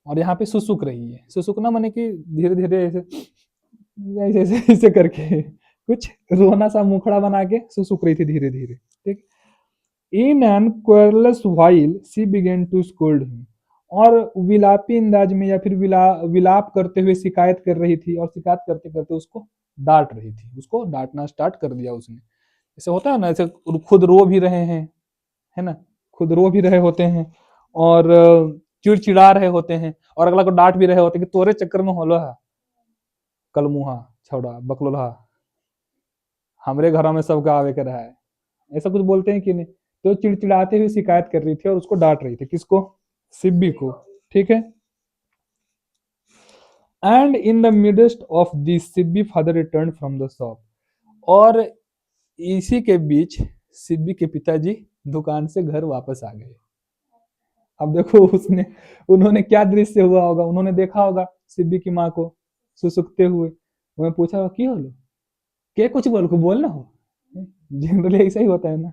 और यहाँ पे सुसुक रही है, सुसुकना माने कि धीरे धीरे ऐसे ऐसे ऐसे ऐसे करके कुछ रोना सा मुखड़ा बना के सुसुक रही थी धीरे धीरे, ठीक। In an querulous whine she began to scold him, और विलापी अंदाज में या फिर विलाप करते हुए शिकायत कर रही थी, और शिकायत करते करते उसको डांट रही थी, उसको डांटना स्टार्ट कर दिया उसने। ऐसे होता है ना, ऐसे खुद रो भी रहे हैं, है ना, खुद रो भी रहे होते हैं, और चिड़चिड़ा रहे होते हैं, और अगला को डांट भी रहे होते हैं कि तोरे चक्कर में होलो है कलमुहा छौड़ा बकलोलहा, हमरे घरों में सबका आवे के रहा है, ऐसा कुछ बोलते हैं कि नहीं। तो चिड़चिड़ाते हुए शिकायत कर रही थी और उसको डांट रही थी, किसको, सिब्बी को, ठीक है। And in the midst of this Sibi father return from the shop, और इसी के बीच सिब्बी के पिताजी दुकान से घर वापस आ गए। अब देखो उसने उन्होंने क्या दृश्य हुआ होगा, उन्होंने देखा होगा सिब्बी की माँ को सुसुकते हुए, उन्हें पूछा होगा की होलो, के कुछ बोल को बोलना हो, जनरली ऐसा ही होता है ना।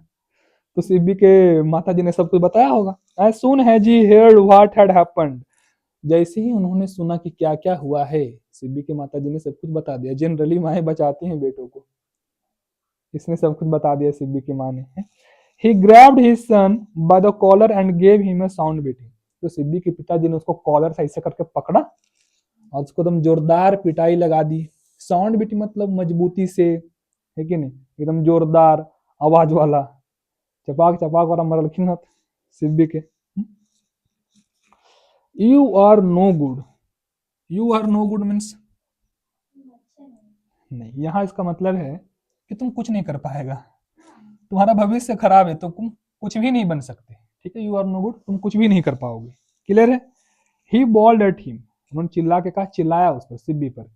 तो सिब्बी के माता जी ने सब कुछ बताया होगा। As soon has he heard what had happened, जैसे ही उन्होंने सुना कि क्या क्या हुआ है, सिब्बी के माता जी ने सब कुछ बता दिया। जनरली माएँ बचाती हैं बेटों को, इसने सब कुछ बता दिया सिब्बी की माँ ने। He grabbed his son by the collar and gave him a sound beating, तो सिब्बी के पिताजी ने उसको कॉलर से ऐसे करके पकड़ा और उसको एकदम जोरदार पिटाई लगा दी। साउंड बीटिंग मतलब मजबूती से, है कि नहीं, एकदम जोरदार आवाज वाला, चपाक चपाक वाला मरलखिन हत सिब्बी के। You are no good, you are no good means नहीं, यहाँ इसका मतलब है कि तुम कुछ नहीं कर पाएगा, तुम्हारा भविष्य खराब है, तो तुम कुछ भी नहीं बन सकते, ठीक है। यू आर नो गुड, तुम कुछ भी नहीं कर पाओगे, क्लियर है। ही बॉल्ड एट हिम, उन्होंने चिल्ला के कहा, चिल्लाया उस पर, सिब्बी पर,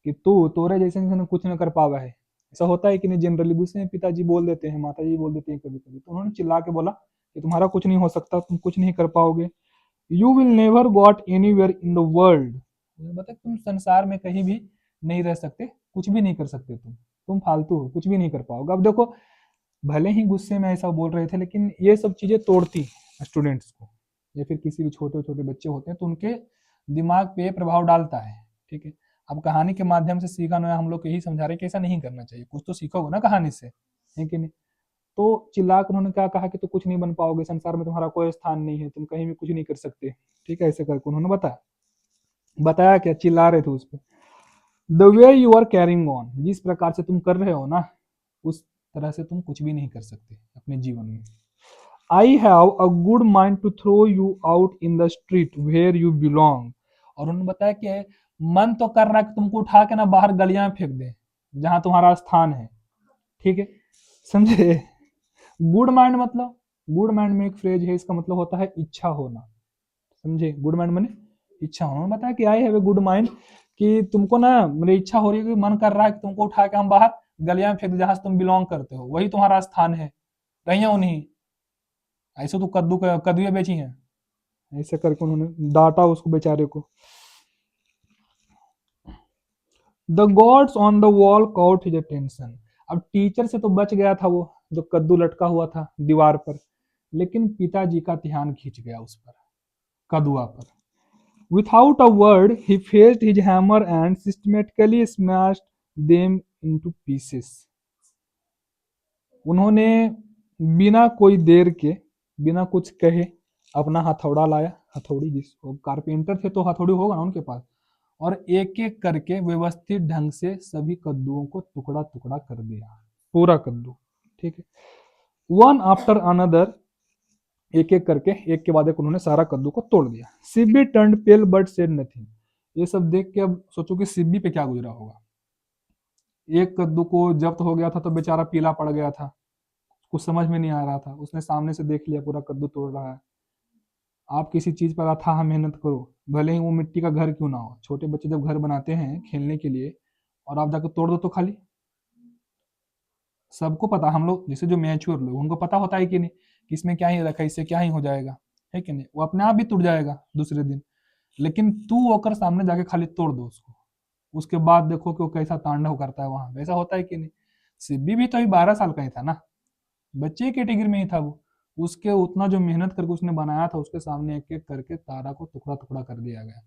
कि तू तोरे जैसे इंसान कुछ न कर पावा है। ऐसा होता है कि नहीं, जनरली गुस्से में पिताजी बोल देते हैं, माता जी बोल देते हैं कभी कभी, तो उन्होंने चिल्ला के बोला कि तुम्हारा कुछ नहीं हो सकता, तुम कुछ नहीं कर पाओगे। You will never got anywhere in the world, मतलब तुम संसार में कहीं भी नहीं रह सकते, कुछ भी नहीं कर सकते, तुम फालतू हो, कुछ भी नहीं कर पाओगे। अब देखो, भले ही गुस्से में ऐसा बोल रहे थे, लेकिन ये सब चीजें तोड़ती स्टूडेंट्स को, या फिर किसी भी छोटे छोटे बच्चे होते हैं तो उनके दिमाग पे प्रभाव डालता है, ठीक है। अब कहानी के माध्यम से सीखा ना, हम लोग यही समझा रहे हैं कि ऐसा नहीं करना चाहिए, कुछ तो सीखोगे ना कहानी से, है कि नहीं। तो चिल्ला कर उन्होंने क्या कहा कि तो कुछ नहीं बन पाओगे, संसार में तुम्हारा कोई स्थान नहीं है, तुम कहीं भी कुछ नहीं कर सकते, ठीक है, ऐसे करके उन्होंने बताया। बताया क्या, चिल्ला रहे थे उस पर। The way you are carrying on, जिस प्रकार से तुम कर रहे हो ना, उस तरह से तुम कुछ भी नहीं कर सकते अपने जीवन में। I have a good mind to throw you out in the street where you belong, और उन्होंने बताया कि मन तो कर रहा है कि तुमको उठा के ना बाहर गलियां में फेंक दे, जहां तुम्हारा स्थान है, ठीक है, समझे। गुड माइंड मतलब, गुड माइंड में एक फ्रेज है, इसका मतलब होता है इच्छा होना, समझे। गुड माइंड मैंने इच्छा होना। उन्होंने बताया कि I have a good mind, कि तुमको ना मेरी इच्छा हो रही है, कि मन कर रहा है कि तुमको उठा के हम बाहर गलियां में फेंक दे, जहां से तुम बिलोंग करते हो, वही तुम्हारा स्थान है, रही उन्हीं, ऐसे तो कद्दुए बेची हैं, ऐसे करके उन्होंने डांटा उसको बेचारे को। The gods on the wall caught his attention, अब टीचर से तो बच गया था वो जो कद्दू लटका हुआ था दीवार पर, लेकिन पिताजी का ध्यान खींच गया उस पर, कदुआ पर। Without a word he faced his hammer and systematically smashed them into pieces, उन्होंने बिना कोई देर के, बिना कुछ कहे अपना हथौड़ा लाया, हथौड़ी, जिसको कारपेंटर थे तो हथौड़ी होगा ना उनके पास, और एक एक करके व्यवस्थित ढंग से सभी कद्दुओं को टुकड़ा टुकड़ा कर दिया, पूरा कद्दू, ठीक है। वन आफ्टर अनदर, एक एक करके, एक के बाद एक उन्होंने सारा कद्दू को तोड़ दिया। Sibbi turned pale but said nothing, ये सब देख के अब सोचो कि सिब्बी पे क्या गुजरा होगा। एक कद्दू को जब्त हो गया था तो बेचारा पीला पड़ गया था, कुछ समझ में नहीं आ रहा था, उसने सामने से देख लिया पूरा कद्दू तोड़ रहा है। आप किसी चीज पर अथाह मेहनत करो, भले ही वो मिट्टी का घर क्यों ना हो। छोटे बच्चे जब घर बनाते हैं खेलने के लिए और आप जाकर तोड़ दो तो खाली, सबको पता, हम लोग जैसे जो मैच्योर लोग उनको पता होता है कि नहीं कि इसमें क्या ही रखा है, इससे क्या ही हो जाएगा, है कि नहीं, वो अपने आप भी टूट जाएगा दूसरे दिन। लेकिन तू होकर सामने जाके खाली तोड़ दो उसको, उसके बाद देखो कि वो कैसा तांडव करता है वहां, वैसा होता है कि नहीं। सिब्बी भी तो अभी 12 साल का ही था ना, बच्चे कैटेगरी में ही था वो। उसके उतना जो मेहनत करके उसने बनाया था, उसके सामने एक एक करके तारा को टुकड़ा टुकड़ा कर दिया गया।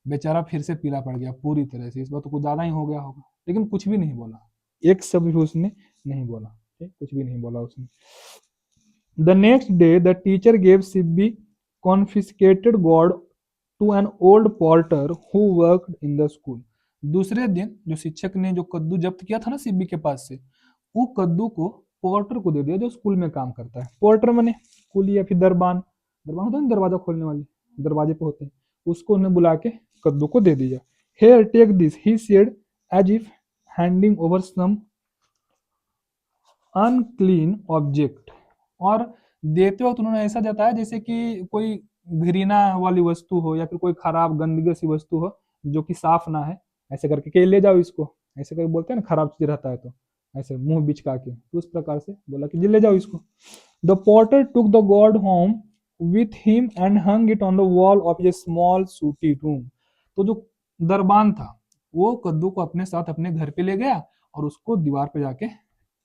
बेचारा फिर से पीला पड़ गया पूरी तरह से, इस बार तो कुछ ज्यादा ही हो गया होगा, लेकिन कुछ भी नहीं बोला, एक शब्द भी उसने नहीं बोला, ठीक, कुछ भी नहीं बोला उसने। The next day the teacher gave Sibbi confiscated god to an old porter who worked in the school. दूसरे दिन जो शिक्षक ने जो कद्दू जब्त किया था ना सिब्बी के पास से, वो कद्दू को पोर्टर को दे दिया जो स्कूल में काम करता है। पोर्टर मने कुली या फिर दरबान, दरबान होता है ना दरवाजा खोलने वाले, दरवाजे पे होते हैं, उसको उन्हें बुला के कद्दू को दे दिया। Here take this he said as if handing over some unclean object. और देते वक्त उन्होंने ऐसा जताया जैसे कि कोई घृणा वाली वस्तु हो या फिर कोई खराब गंदगी सी वस्तु हो जो कि साफ ना है, ऐसे करके कि ले जाओ इसको, ऐसे करके बोलते हैं ना, खराब चीज रहता है तो ऐसे मुंह बिचका के, तो उस प्रकार से बोला कि जी ले जाओ इसको। The Potter took the God home with him and hung it on the wall of A small सूटी रूम। तो जो दरबान था वो कद्दू को अपने साथ अपने घर पे ले गया और उसको दीवार पे जाके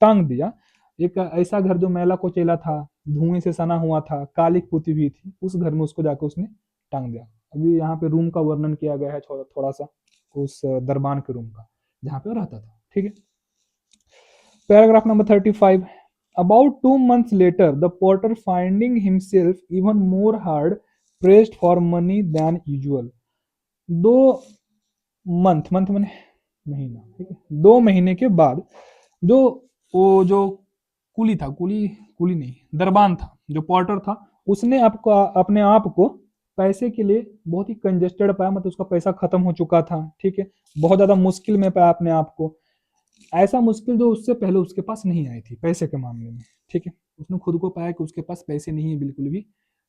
टांग दिया। एक ऐसा घर जो मैला कोचेला था, धुएं से सना हुआ था, काली पुती हुई थी, उस घर में उसको जाके उसने टांग दिया। अभी यहाँ पे रूम का वर्णन किया गया है थोड़ा सा, उस दरबान के रूम का जहाँ पे वो रहता था, ठीक है। Paragraph number 35। About 2 months later, the porter finding himself even more hard pressed for money than usual. 2 month, month मैंने महीना, ठीक है, 2 महीने के बाद जो वो जो कुली था, कुली कुली नहीं दरबान था, जो पोर्टर था, उसने आपको अपने आप को पैसे के लिए बहुत ही कंजेस्टेड पाया, मतलब उसका पैसा खत्म हो चुका था, ठीक है, बहुत ज्यादा मुश्किल में पाया अपने आप को, ऐसा मुश्किल जो उससे पहले उसके पास नहीं आई थी पैसे के मामले में, ठीक है। उसने खुद को पाया कि उसके पास पैसे नहीं है बिल्कुल भी,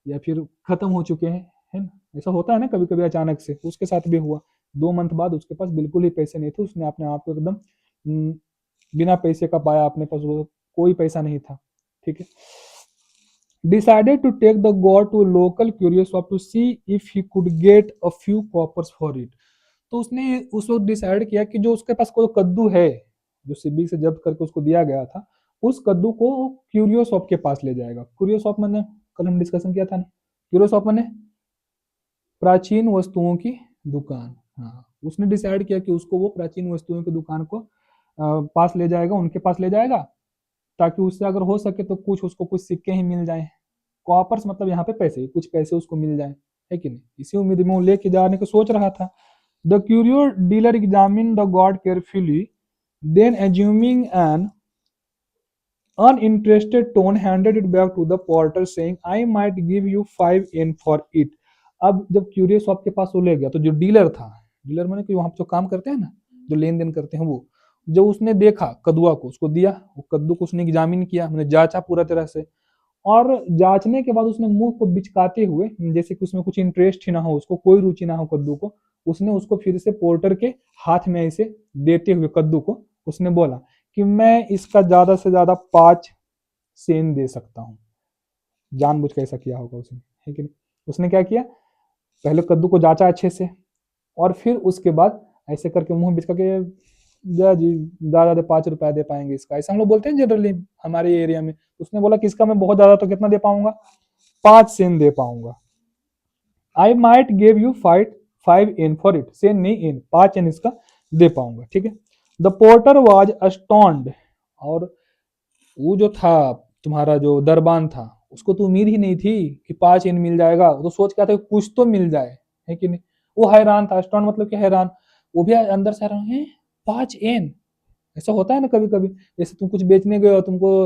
या फिर खत्म हो चुके हैं, है ना, ऐसा होता है ना कभी कभी अचानक से, उसके साथ भी हुआ। 2 मंथ बाद उसके पास बिल्कुल ही पैसे नहीं थे, उसने अपने आप को एकदम बिना पैसे का पाया, अपने पास वो कोई पैसा नहीं था, ठीक है। Decided to take the god to a local curious shop to see if he could get a few coppers for it. तो उसने उस वक्त डिसाइड किया कि जो उसके पास कोई कद्दू है जो सिब्बी से जब्त करके उसको दिया गया था, उस कद्दू को क्यूरियो शॉप के पास ले जाएगा। क्यूरियो शॉप मैंने कल हम डिस्कशन किया था ना, क्यूरियो शॉप मैंने प्राचीन वस्तुओं की दुकान। हाँ, उसने डिसाइड किया कि उसको वो प्राचीन वस्तुओं की दुकान को पास ले जाएगा, उनके पास ले जाएगा, ताकि उससे अगर हो सके तो कुछ उसको कुछ सिक्के ही मिल जाए। कॉपर्स मतलब यहाँ पे पैसे, कुछ पैसे उसको मिल जाए, है कि नहीं, इसी उम्मीद में वो लेके जाने को सोच रहा था। The curio dealer examine the god carefully, then assuming an uninterested tone handed it back to the porter saying I might give you 5 yen for it। अब जब क्यूरियस शॉप के पास वो ले गया तो जो डीलर था, डीलर माने कि वहां जो काम करते हैं ना, जो लेन देन करते हैं, वो जो उसने देखा कद्दुआ को, उसको दिया, वो कद्दू को उसने एग्जामिन किया, मैंने जांचा पूरा तरह से, और जांचने के बाद उसने मुंह को बिचकाते हुए, जैसे कि उसमें कुछ इंटरेस्ट ही ना हो, उसको कोई रुचि ना हो कद्दू को, उसने उसको फिर से पोर्टर के हाथ में ऐसे देते हुए कद्दू को उसने बोला कि मैं इसका ज्यादा से ज्यादा 5 सेन दे सकता हूँ। जानबूझ के ऐसा किया होगा उसने, है कि नहीं। उसने क्या किया, पहले कद्दू को जांचा अच्छे से, और फिर उसके बाद ऐसे करके मुंह बिचका के, जा जी ज्यादा दे 5 रुपया दे पाएंगे इसका, ऐसा हम लोग बोलते हैं जनरली हमारे एरिया में। उसने बोला कि इसका मैं बहुत ज्यादा तो कितना दे पाऊंगा, 5 सेन दे पाऊंगा। I might give you 5 yen for it, Sen नहीं इन, 5 yen इसका दे पाऊंगा, ठीक है। द पोर्टर वॉज अस्टॉन्ड, और वो जो था तुम्हारा जो दरबान था, उसको तो उम्मीद ही नहीं थी कि 5 yen मिल जाएगा, वो तो सोच क्या था कुछ तो मिल जाए, है कि नहीं। वो हैरान था, अस्टॉन्ड मतलब कि हैरान, वो भी अंदर से हैरान है, 5 yen, ऐसा होता है ना कभी कभी, जैसे तुम कुछ बेचने गए हो,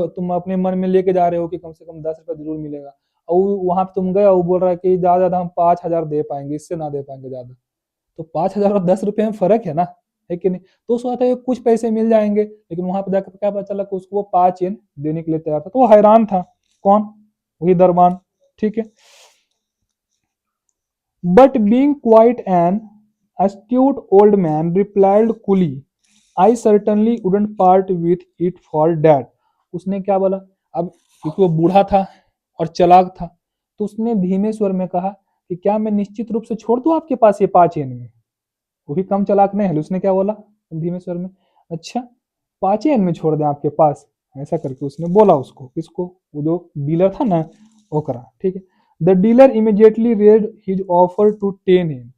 तुम अपने मन में लेके जा रहे हो कि कम से कम 10 रुपया जरूर मिलेगा, और वहां पे तुम गए और वो बोल रहा है कि ज्यादा ज्यादा हम 5,000 दे पाएंगे, इससे ना दे पाएंगे ज्यादा, तो 5,000 और 10 रुपये में फर्क है ना, है कि नहीं। तो सोचा था कुछ पैसे मिल जाएंगे, लेकिन वहां पर जाकर क्या पता चला कि उसको वो 5 येन देने के लिए तैयार था। तो वो हैरान था। कौन? वही दरबान। ठीक है। But being quite an astute old man replied coolly, I certainly wouldn't part with it for that. उसने क्या बोला? अब क्योंकि वो बूढ़ा था और चालाक था, तो उसने धीमे स्वर में कहा कि क्या मैं निश्चित रूप से छोड़ दूं आपके पास ये 5 येन में? वो भी कम चालाक नहीं है। उसने क्या बोला धीमे स्वर में? अच्छा, 5 येन में छोड़ दें आपके पास? ऐसा करके उसने बोला उसको। किसको? वो जो डीलर था ना, ओकरा। ठीक है। The dealer immediately raised his offer to 10 yen.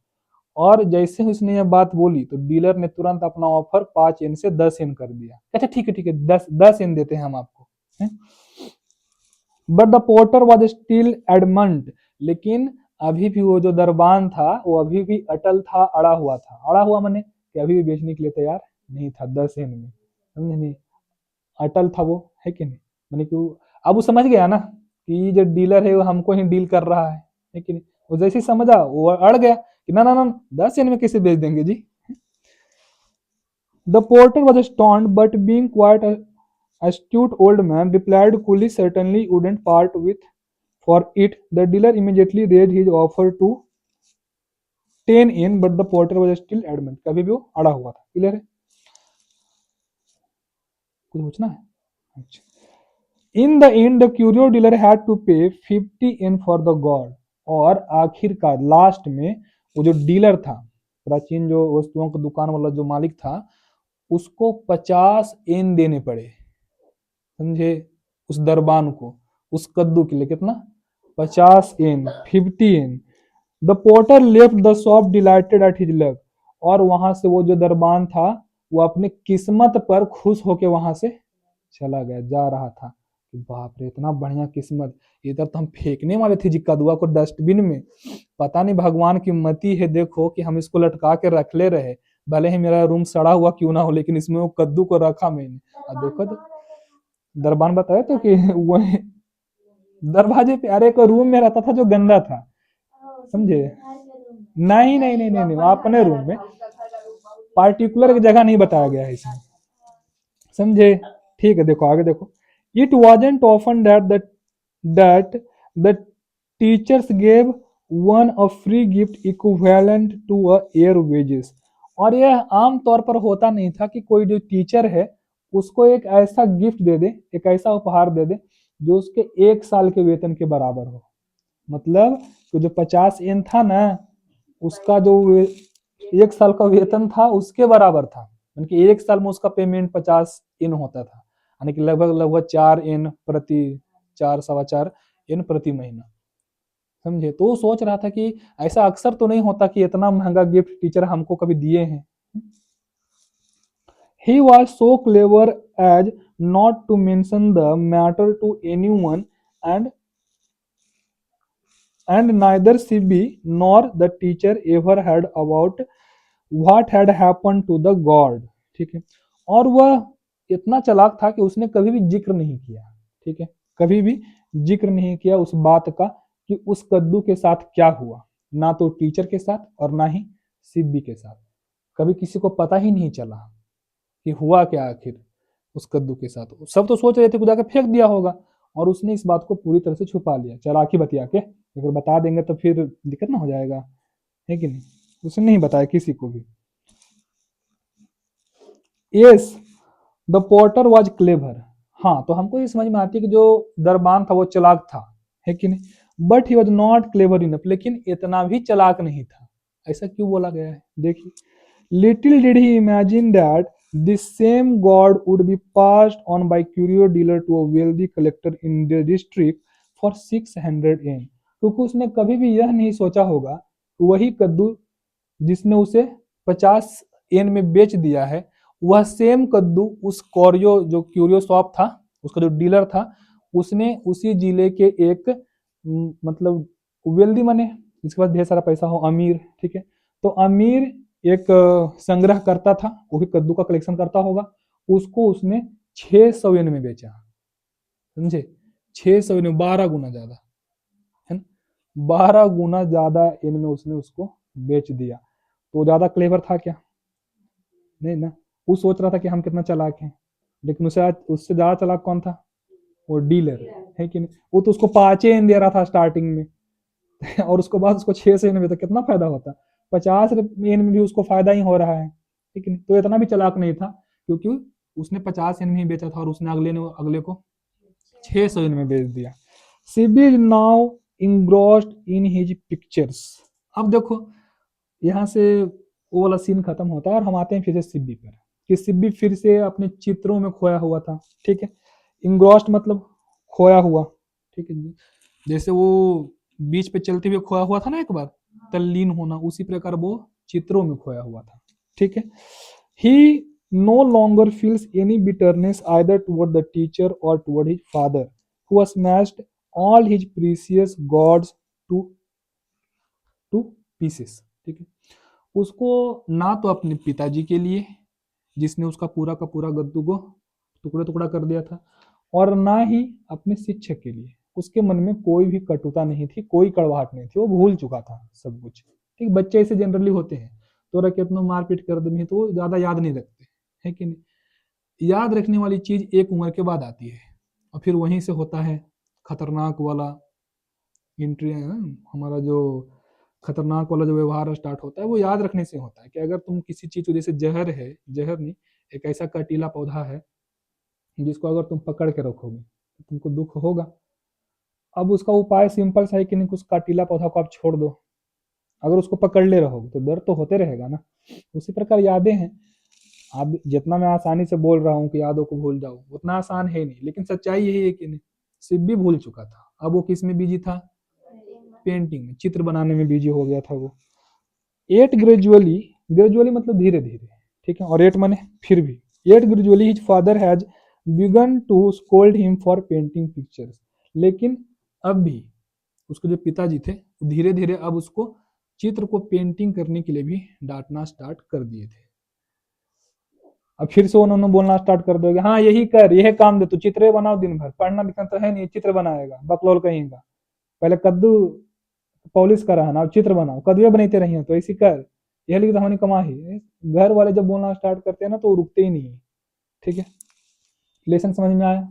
और जैसे ही उसने यह बात बोली तो डीलर ने तुरंत अपना ऑफर 5 येन से 10 येन कर दिया। अच्छा ठीक है, 10 येन देते हैं हम आपको। But the porter was still adamant. लेकिन अभी भी वो जो दरबान था वो अभी भी अटल था, अड़ा हुआ था। अड़ा हुआ माने कि अभी भी बेचने के लिए तैयार नहीं था 10 येन में। समझे नहीं? अटल था वो, है कि नहीं। माने कि अब वो समझ गया ना कि जो डीलर है वो हमको ही डील कर रहा है कि नहीं। वो जैसे ही समझा वो अड़ गया कि ना ना ना 10 येन में कैसे बेच देंगे जी। The porter was stunned but being quite astute old man replied coolly, certainly wouldn't part with for it. The dealer immediately raised his offer to 10 in, but the porter was still adamant. कभी भी वो अड़ा हुआ था। क्लियर है? कुछ पूछना है? अच्छा। In the end the curio dealer had to pay 50 in for the God. और आखिरकार लास्ट में वो जो डीलर था, प्राचीन जो वस्तुओं की दुकान वाला जो मालिक था, उसको 50 एन देने पड़े। समझे? उस दरबान को, उस कद्दू के लिए कितना? 50 yen, 50 yen. The porter left the shop delighted at his luck. और वहां से वो जो दरबान था वो अपनी किस्मत पर खुश होके वहां से चला गया, जा रहा था कि बाप रे इतना बढ़िया किस्मत, इधर तो हम फेंकने वाले थे जी कदुआ को डस्टबिन में, पता नहीं भगवान की मति है देखो कि हम इसको लटका के रख ले रहे, भले ही मेरा रूम सड़ा हुआ क्यों ना हो, लेकिन इसमें वो कद्दू को रखा मैंने। अब देखो तो दरबान बताया तो कि वो दरवाजे पे, अरे को रूम में रहता था जो गंदा था। समझे? नहीं, अपने रूम में, पार्टिकुलर एक जगह नहीं बताया गया है इसमें। समझे? ठीक है, देखो आगे देखो। It wasn't often that the teachers gave one a free gift equivalent to a year wages. और यह आम तौर पर होता नहीं था कि कोई जो टीचर है उसको एक ऐसा गिफ्ट दे दे, एक ऐसा उपहार दे दे जो उसके 1 साल के वेतन के बराबर हो। मतलब तो जो 50 एन था ना, उसका जो 1 साल का वेतन था उसके बराबर था। यानी कि 1 साल में उसका पेमेंट 50 एन होता था, यानी कि लगभग लगभग 4 एन प्रति, 4 सवा 4 एन प्रति महीना। समझे? तो वो सोच रहा था कि ऐसा अक्सर तो नहीं होता कि इतना महंगा गिफ्ट टीचर हमको कभी दिए हैं। He was so clever as not to mention the matter to anyone, and neither CB nor the teacher ever heard about what had happened to the god। ठीक है। और वह इतना चालाक था कि उसने कभी भी जिक्र नहीं किया। ठीक है, कभी भी जिक्र नहीं किया उस बात का कि उस कद्दू के साथ क्या हुआ, ना तो टीचर के साथ और ना ही सीबी के साथ। कभी किसी को पता ही नहीं चला कि हुआ क्या आखिर उस कद्दू के साथ। सब तो सोच रहे थे खुदा के फेंक दिया होगा, और उसने इस बात को पूरी तरह से छुपा लिया, चालाकी बतिया के। अगर बता देंगे तो फिर दिक्कत ना हो जाएगा, है कि नहीं। उसने नहीं बताया किसी को भी। Yes, the porter was clever. हाँ, तो हमको ये समझ में आती है कि जो दरबान था वो चालाक था, है कि नहीं। But he was not clever enough. लेकिन इतना भी चालाक नहीं था। ऐसा क्यों बोला गया है देखिए। Little did he imagine that this same god would be passed on by curio dealer to a wealthy collector in the district for 600 yen. क्योंकि उसने कभी भी यह नहीं सोचा होगा कि वही कद्दू जिसने उसे 50 एन में बेच दिया है, वह सेम कद्दू उस कॉरियो जो क्यूरियो शॉप था, उसका जो डीलर था, उसने उसी जिले के एक मतलब वेल्दी माने जिसके पास ढेर सारा पैसा हो, अमीर। ठीक है, तो अमीर एक संग्रह करता था, वो भी कद्दू का कलेक्शन करता होगा, उसको उसने 600 एन में बेचा। समझे? 600 एन में 12 गुना ज्यादा, है ना। 12 गुना ज्यादा एन में उसने उसको बेच दिया। तो ज्यादा क्लेवर था क्या? नहीं ना, वो सोच रहा था कि हम कितना चालाक हैं, लेकिन उससे ज्यादा चालाक कौन था? वो डीलर, है कि नहीं? वो तो उसको 5 दे रहा था स्टार्टिंग में और उसके बाद उसको 6 में, तो कितना फायदा होता? 50 में भी उसको फायदा ही हो रहा है, ठीक है? तो इतना भी चालाक नहीं था, क्योंकि उसने 50 में ही बेचा था और उसने अगले को 600 में बेच दिया। Sibi is now engrossed in his pictures. अब देखो, यहाँ से वो वाला सीन खत्म होता है और हम आते हैं फिर से सिब्बी पर, कि सिब्बी फिर से अपने चित्रों में खोया हुआ था, ठीक है? इंग्रोस्ड मतलब खोया हुआ, ठीक है? जैसे वो बीच पे चलते हुए खोया हुआ था ना एक बार, तल्लीन होना, उसी प्रकार वो चित्रों में खोया हुआ था, ठीक है? He no longer feels any bitterness either toward the teacher और toward his father who smashed all his precious gods to to pieces, ठीक है? उसको ना तो अपने पिताजी के लिए, जिसने उसका पूरा का पूरा गद्दू को टुकड़ा टुकड़ा कर दिया था, और ना ही अपने शिक्षक के लिए, उसके मन में कोई भी कटुता नहीं थी, कोई कड़वाहट नहीं थी, वो भूल चुका था सब कुछ, ठीक? बच्चे ऐसे जनरली होते हैं, तो कितना मारपीट कर दे तो वो ज्यादा याद नहीं रखते, है कि नहीं? याद रखने वाली चीज एक उम्र के बाद आती है, और फिर वहीं से होता है खतरनाक वाला एंट्री है ना, हमारा जो खतरनाक वाला जो व्यवहार स्टार्ट होता है, वो याद रखने से होता है, कि अगर तुम किसी चीज को, जैसे जहर है, जहर नहीं, एक ऐसा कटीला पौधा है जिसको अगर तुम पकड़ के रखोगे तो तुमको दुख होगा। अब उसका उपाय सिंपल सा है कि नहीं, उस कटीला पौधा को आप छोड़ दो, अगर उसको पकड़ ले रहोगे तो दर्द तो होते रहेगा ना। उसी प्रकार यादें हैं, अब जितना मैं आसानी से बोल रहा हूँ कि यादों को भूल जाओ, उतना आसान है नहीं, लेकिन सच्चाई यही है कि नहीं, सिर्फ भी भूल चुका था। अब वो किस में बिजी था? पेंटिंग में, चित्र बनाने में बिजी हो गया था वो। एट ग्रेजुअली, ग्रेजुअली मतलब धीरे धीरे, ठीक है? और एट माने फिर भी, at gradually his father has begun to scold him for painting pictures. लेकिन अब भी उसके जो पिताजी थे, धीरे धीरे अब उसको चित्र को पेंटिंग करने के लिए भी डांटना स्टार्ट कर दिए थे। अब फिर से उन्होंने बोलना स्टार्ट कर दोगे, हाँ यही कर, यही काम दे, तू चित्र बनाओ दिन भर, पढ़ना लिखना तो है नहीं, चित्र बनाएगा, बकलोल कहीं का। पहले कद्दू पॉलिश करा है ना, अब चित्र बनाओ, कद्दुए बनते रही तो ऐसी कर, यह लिखी तो हमने कमा ही। घर वाले जब बोलना स्टार्ट करते हैं ना, तो वो रुकते ही नहीं है, ठीक है? लेसन समझ में आया?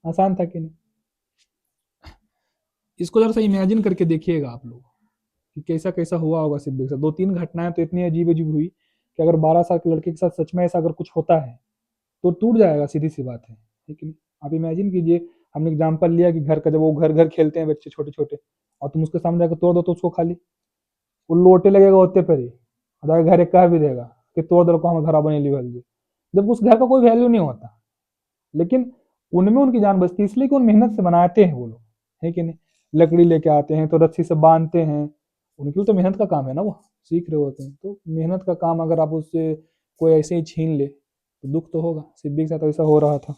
आसान था कि नहीं? इसको जरा सा इमेजिन करके देखिएगा आप लोग, कि कैसा कैसा हुआ होगा सिद्दीक से। 2-3 घटनाएं तो इतनी अजीब अजीब हुई कि अगर 12 साल के लड़के के साथ सच में ऐसा अगर कुछ होता है तो टूट जाएगा, सीधी सी बात है, ठीक है? आप इमेजिन कीजिए, हमने एग्जाम्पल लिया कि घर का, जब वो घर घर खेलते हैं बच्चे छोटे छोटे, और तुम उसके सामने जाकर तोड़ दो तो उसको खाली वो लोटे लगेगा होते पर ही, और घर एक कह भी देगा कि तोड़ दो को हम घर बने ली वैल्यू, जब उस घर का कोई वैल्यू नहीं होता। लेकिन उनमें उनकी जान बचती है, इसलिए कि उन मेहनत से बनाते हैं वो लोग, है कि नहीं? लकड़ी लेके आते हैं तो रस्सी से बांधते हैं, उनके लिए तो मेहनत का काम है ना, वो सीख रहे होते हैं, तो मेहनत का काम अगर आप उससे कोई ऐसे ही छीन ले तो दुख तो होगा। सिब्बी के साथ ऐसा हो रहा था।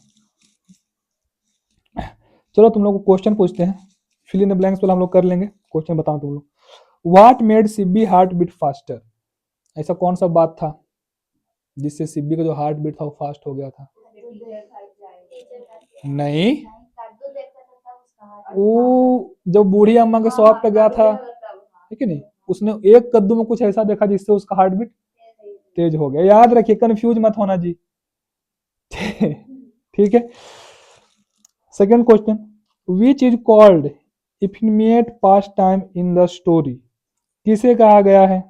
चलो तुम लोग को क्वेश्चन पूछते हैं, फिल इन द ब्लैंक्स वाला हम लोग कर लेंगे, क्वेश्चन बताओ तुम लोग। What made Sibbi heart beat faster? ऐसा कौन सा बात था जिससे सिब्बी का जो हार्ट बीट था वो फास्ट हो गया था? नहीं, वो जब बूढ़ी अम्मा के शॉप पे गया था, ठीक है नहीं, उसने एक कद्दू में कुछ ऐसा देखा जिससे उसका हार्ट बीट तेज हो गया। याद रखिए, कंफ्यूज मत होना जी। ठीक है। Second question, which is called effeminate pastime in the story? किसे कहा गया है?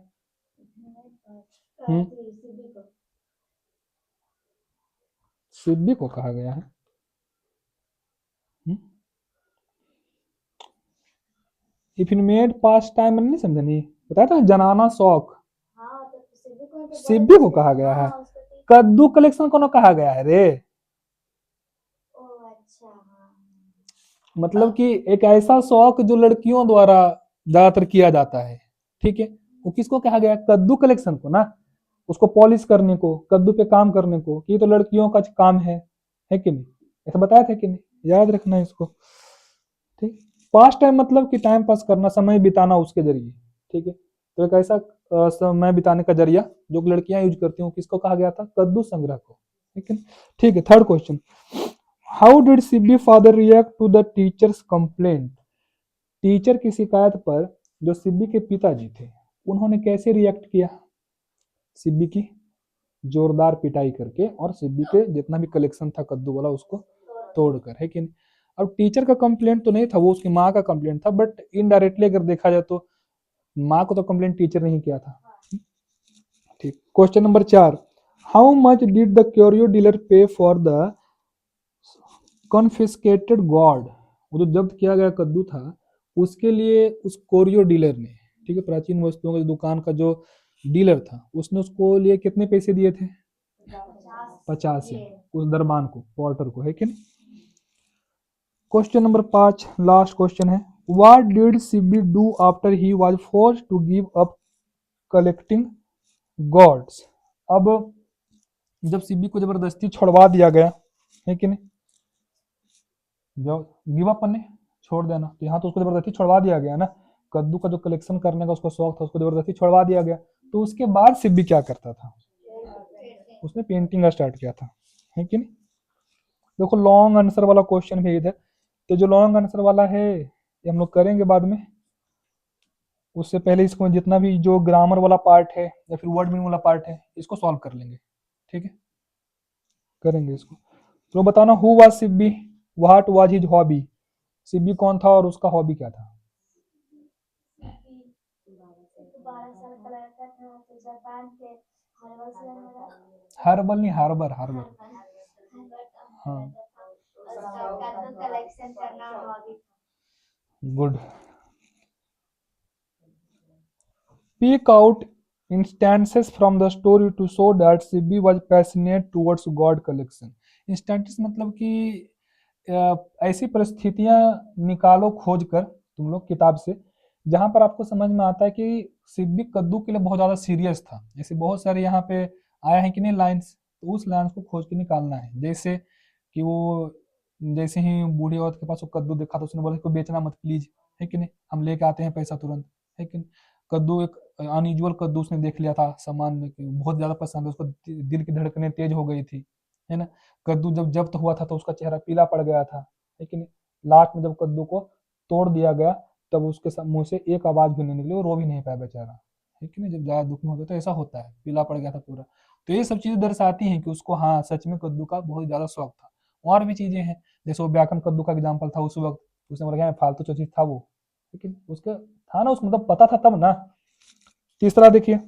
सिब्बी को कहा गया है। इफिनिमेट पास टाइम नहीं समझा? नहीं बताया था, जनाना शौक, सिब्बी को कहा गया है। कद्दू कलेक्शन को कहा गया है रे। मतलब कि एक ऐसा शौक जो लड़कियों द्वारा ज्यादातर किया जाता है, ठीक है? वो किसको कहा गया? कद्दू कलेक्शन को ना, उसको पॉलिश करने को, कद्दू पे काम करने को, कि ये तो लड़कियों का काम है कि नहीं? ऐसा बताया था कि नहीं? याद रखना है इसको, ठीक? पास टाइम मतलब कि टाइम पास करना, समय बिताना उसके जरिए, ठीक है? तो एक ऐसा समय बिताने का जरिया जो लड़कियां यूज करती हूँ, किसको कहा गया था? कद्दू संग्रह को, ठीक है? ठीक है। Third question, how did Sibbi father react to the teacher's complaint? Teacher की शिकायत पर जो सिब्बी के पिताजी थे, उन्होंने कैसे रिएक्ट किया सिब्बी की जोरदार पिटाई करके और सिब्बी के जितना भी कलेक्शन था कद्दू वाला उसको तोड़कर, है कि नहीं। अब टीचर का कंप्लेंट तो नहीं था, वो उसकी माँ का कंप्लेंट था, बट इनडायरेक्टली अगर देखा जाए तो माँ को तो कंप्लेंट टीचर ने ही किया था। ठीक, question number 4, how much did the curio dealer पे फॉर द कॉन्फिस्केटेड गॉड, वो जो जब्त किया गया कद्दू था उसके लिए उस कोरियो डीलर ने, ठीक है, प्राचीन वस्तुओं की दुकान का जो डीलर था उसने उसको लिए कितने पैसे दिए थे? 50 उस दरबान को, पोर्टर को, है कि नहीं। क्वेश्चन नंबर 5 लास्ट क्वेश्चन है, what did Sibbi do after he was forced to give up collecting gods. अब जब सिब्बी को जबरदस्ती छुड़वा दिया गया, है कि नहीं, जो गिव अप करने छोड़ देना, तो यहाँ तो उसको जबरदस्ती छुड़वा दिया गया ना, कद्दू का जो कलेक्शन करने का उसको शौक था उसको जबरदस्ती छुड़वा दिया गया, तो उसके बाद सिब्बी क्या करता था? उसने पेंटिंग का स्टार्ट किया था, है कि नहीं। देखो लॉन्ग आंसर वाला क्वेश्चन भी इधर, तो जो लॉन्ग आंसर वाला है ये हम लोग करेंगे बाद में, उससे पहले इसको जितना भी जो ग्रामर वाला पार्ट है या फिर वर्ड मीनिंग वाला पार्ट है इसको सॉल्व कर लेंगे, ठीक है, करेंगे इसको। तो बताना, who was Sibi, what was his hobby, Sibi कौन था और उसका हॉबी क्या था? 12 साल का लड़का था तो जापान के हर्बल से मेरा हर्बल नहीं, हार्बर, हार्बर, हाँ, उसका कद्दू कलेक्शन करना हॉबी था। Good. Pick out instances from the story to show that Sibby was passionate towards God collection. Instances मतलब कि ऐसी परिस्थितियां निकालो खोज कर तुम लोग किताब से जहां पर आपको समझ में आता है कि सिब्बी कद्दू के लिए बहुत ज्यादा सीरियस था। जैसे बहुत सारे यहाँ पे आया है कि नहीं लाइंस, तो उस लाइंस को खोज के निकालना है। जैसे कि वो जैसे ही बूढ़ी औरत के पास वो कद्दू देखा तो उसने बोला इसको बेचना मत प्लीज, है कि नहीं, हम लेके आते हैं पैसा तुरंत, है कि नहीं। कद्दू एक अनयूजुअल कद्दू उसने देख लिया था सामान में कि बहुत ज्यादा पसंद है उसको, दिल की धड़कनें तेज हो गई थी, है ना। कद्दू जब जब्त हुआ था तो उसका चेहरा पीला पड़ गया था, लेकिन लास्ट में जब कद्दू को तोड़ दिया गया तब उसके मुंह से एक आवाज भी नहीं निकली, वो रो भी नहीं पाया बेचारा, है कि नहीं। जब ज्यादा दुख में होता है तो ऐसा होता है, पीला पड़ गया था पूरा। तो ये सब चीजें दर्शाती हैं कि उसको हाँ सच में कद्दू का बहुत ज्यादा शौक था। और भी चीजें हैं, जैसे वो व्याकरण कद्दू का एग्जाम्पल था उस वक्त, उसने बोला फालतू चीज था वो, लेकिन उसका था ना, उसको मतलब पता था तब ना। तीसरा देखिए,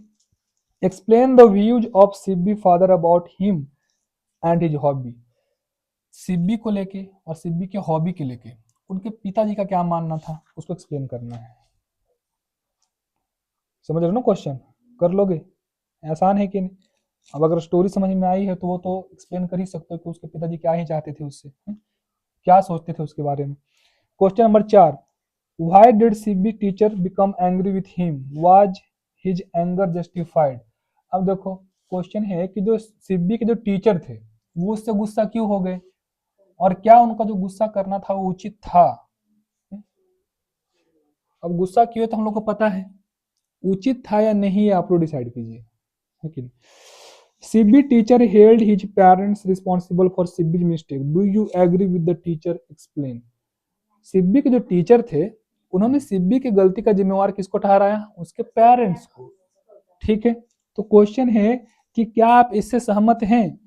explain the views of Sibi father about him and his hobby. Sibi को लेके और सिब्बी के हॉबी के लेके उनके पिताजी का क्या मानना था उसको एक्सप्लेन करना है। समझ रहे हो ना क्वेश्चन, कर लोगे, आसान है कि नहीं। अब अगर स्टोरी समझ में आई है तो वो तो एक्सप्लेन कर ही सकते हो कि उसके पिताजी क्या ही चाहते थे उससे, क्या सोचते थे उसके बारे में। Question number 4, why did Sibi teacher become angry with him, was his anger justified. अब देखो क्वेश्चन है कि जो सिब्बी के जो टीचर थे वो उससे गुस्सा क्यों हो गए और क्या उनका जो गुस्सा करना था वो उचित था। अब गुस्सा क्यों है तो हम लोग को पता है, उचित था या नहीं आप लोग डिसाइड कीजिए, है कि नहीं। Sibbi teacher held his parents responsible for Sibbi's mistake, do you agree with the teacher, explain. Sibbi के जो टीचर थे उन्होंने सिब्बी की गलती का जिम्मेवार किसको ठहराया, उसके पेरेंट्स को, ठीक है। तो क्वेश्चन है कि क्या आप इससे सहमत हैं,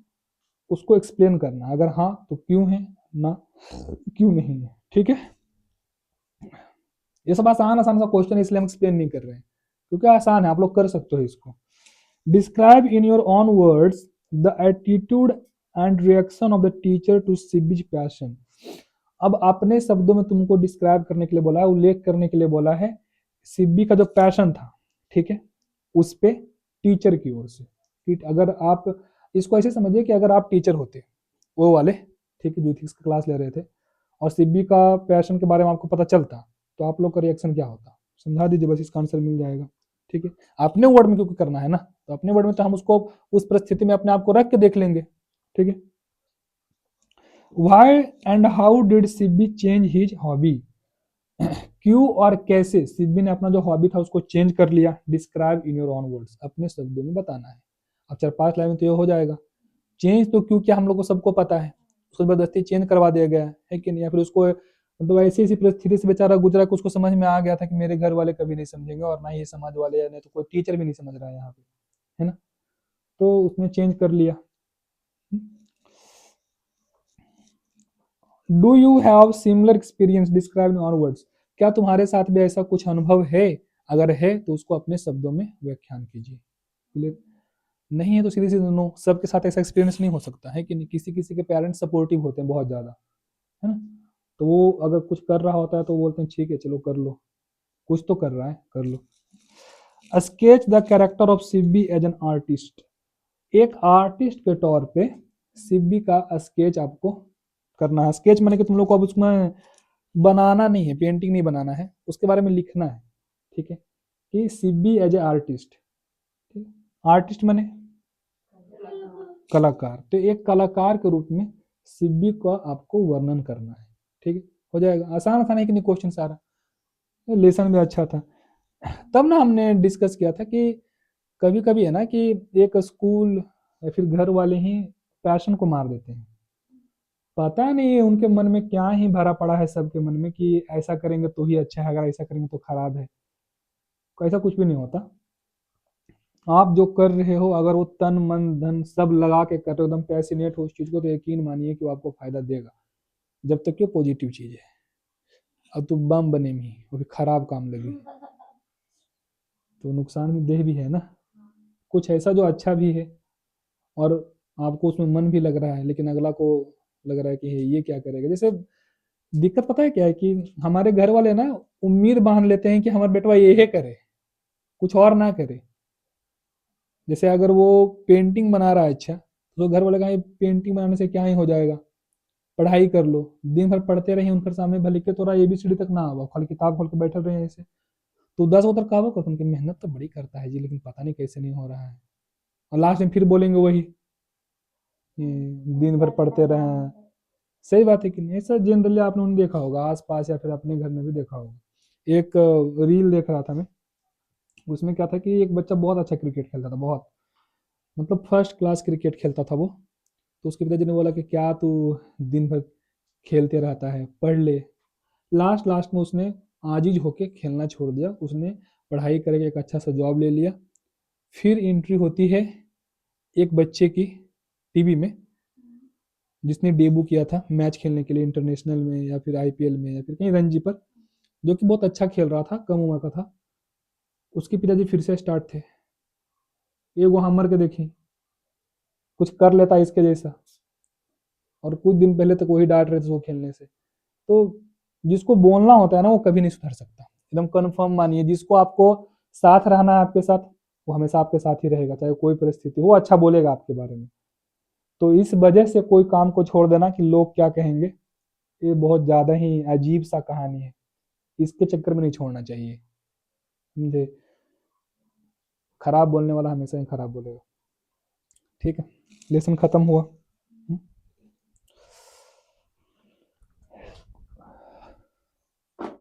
उसको एक्सप्लेन करना, अगर हाँ तो क्यों है, ना क्यों नहीं है, ठीक है। ये सब आसान आसान सा क्वेश्चन है इसलिए हम एक्सप्लेन नहीं कर रहे हैं क्योंकि आसान है, आप लोग कर सकते हो इसको। Describe in your own words the attitude and reaction of the teacher to Sibbi's passion. अब अपने शब्दों में तुमको डिस्क्राइब करने के लिए बोला है, उल्लेख करने के लिए बोला है सिब्बी का जो पैशन था, ठीक है, उस पे टीचर की ओर से। ठीक, अगर आप इसको ऐसे समझिए कि अगर आप टीचर होते वो वाले, ठीक है, जो फिजिक्स का क्लास ले रहे थे और सिब्बी का पैशन के बारे में आपको पता चलता तो आप लोग का रिएक्शन क्या होता, समझा दीजिए, बस इसका आंसर मिल जाएगा, ठीक है। अपने वर्ड में क्योंकि करना है ना, तो अपने वर्ड में तो हम उसको उस परिस्थिति में अपने आप को रख के देख लेंगे, ठीक है। Why and how did Sibi change his hobby, क्यों और कैसे सिब्बी ने अपना जो हॉबी था उसको चेंज कर लिया। Describe in your own words, अपने शब्दों में बताना है। अब 4-5 लाइन में तो ये हो जाएगा। चेंज तो क्यों किया हम लोग को सबको पता है, उसको जबरदस्ती चेंज करवा दिया गया है कि नहीं, या फिर उसको मतलब ऐसी ऐसी परिस्थिति से बेचारा गुजरा कि उसको समझ में आ गया था कि मेरे घर वाले कभी नहीं समझेंगे और ना ही समाज वाले या नहीं तो कोई टीचर भी नहीं समझ रहा है यहाँ पे, है ना। तो उसने चेंज कर लिया। Do you have similar experience describe in on words? क्या तुम्हारे साथ भी ऐसा कुछ अनुभव है? अगर है तो उसको अपने शब्दों में व्याख्यान कीजिए। क्लियर? नहीं है तो सीधे सीधे नो। सबके साथ ऐसा एक्सपीरियंस नहीं हो सकता है कि नहीं, किसी किसी के पेरेंट्स सपोर्टिव होते हैं बहुत ज़्यादा, है ना, तो वो अगर कुछ कर रहा होता है तो बोलते हैं ठीक है चलो कर लो, कुछ तो कर रहा है कर लो। Sketch the character of Sibbi as an artist. एक आर्टिस्ट के तौर पे सिब्बी का स्केच आपको करना है। स्केच मैंने कि तुम लोग को अब उसमें बनाना नहीं है, पेंटिंग नहीं बनाना है, उसके बारे में लिखना है, ठीक है, कि Sibbi as a artist. Artist मैंने कलाकार, तो एक कलाकार के रूप में सिब्बी का आपको वर्णन करना है। ठीक है, हो जाएगा। आसान था नहीं कि नहीं क्वेश्चन सारा, लेसन भी अच्छा था। तब ना हमने डिस्कस किया था कि कभी कभी है ना कि एक स्कूल या फिर घर वाले ही पैशन को मार देते हैं। पता नहीं उनके मन में क्या ही भरा पड़ा है सबके मन में कि ऐसा करेंगे तो ही अच्छा है, अगर ऐसा करेंगे तो खराब है। ऐसा कुछ भी नहीं होता। आप जो कर रहे हो अगर वो तन मन धन सब लगा के कर रहे हो, एकदम पैसिनेट हो उस चीज को, तो यकीन मानिए कि वो आपको फायदा देगा, जब तक कि पॉजिटिव चीज है। अब तो बम बने में वो भी खराब काम लगे तो नुकसान भी देह भी है ना। कुछ ऐसा जो अच्छा भी है और आपको उसमें मन भी लग रहा है, लेकिन अगला को लग रहा है कि ये क्या करेगा। जैसे दिक्कत पता है क्या है कि हमारे घर वाले ना उम्मीद बांध लेते हैं कि हमारा बेटवा ये करे, कुछ और ना करे। जैसे अगर वो पेंटिंग बना रहा है अच्छा, तो घर वाले कहेंगे पेंटिंग बनाने से क्या ही हो जाएगा, पढ़ाई कर लो। दिन भर पढ़ते रहे उनके सामने, भले के तोरा एबीसीडी तक ना आवा, खाली किताब खोल के बैठे रहे ऐसे, तो 10 उतर काबा कर, उनकी मेहनत तो बड़ी करता है जी, लेकिन पता नहीं कैसे नहीं हो रहा है। और लास्ट में फिर बोलेंगे वही दिन भर पढ़ते रहे हैं। सही बात है कि नहीं? ऐसा जनरली आपने उन्हें देखा होगा आस-पास या फिर अपने घर में भी देखा होगा। एक रील देख रहा था मैं, उसमें क्या था कि एक बच्चा बहुत अच्छा क्रिकेट खेलता था, बहुत मतलब फर्स्ट क्लास क्रिकेट खेलता था वो। तो उसके पिताजी ने बोला कि क्या तू दिन भर खेलते रहता है, पढ़ ले। लास्ट लास्ट में उसने आजिज होके खेलना छोड़ दिया, उसने पढ़ाई करके एक अच्छा सा जॉब ले लिया। फिर एंट्री होती है एक बच्चे की टीवी में, जिसने डेब्यू किया था मैच खेलने के लिए इंटरनेशनल में या फिर आईपीएल में या फिर कहीं रणजी पर, जो कि बहुत अच्छा खेल रहा था, कम उम्र का था। उसके पिताजी फिर से स्टार्ट थे, ये वो हमर के देखी कुछ कर लेता इसके जैसा, और कुछ दिन पहले तक वही डांट रहे थे उसको खेलने से। तो जिसको बोलना होता है ना वो कभी नहीं सुधर सकता, एकदम कन्फर्म मानिए। जिसको आपको साथ रहना है आपके साथ, वो हमेशा आपके साथ ही रहेगा, चाहे कोई परिस्थिति, वो अच्छा बोलेगा आपके बारे में। तो इस वजह से कोई काम को छोड़ देना कि लोग क्या कहेंगे, ये बहुत ज़्यादा ही अजीब सा कहानी है। इसके चक्कर में नहीं छोड़ना चाहिए, समझे? खराब बोलने वाला हमेशा ही खराब बोलेगा। ठीक है, लेसन खत्म हुआ।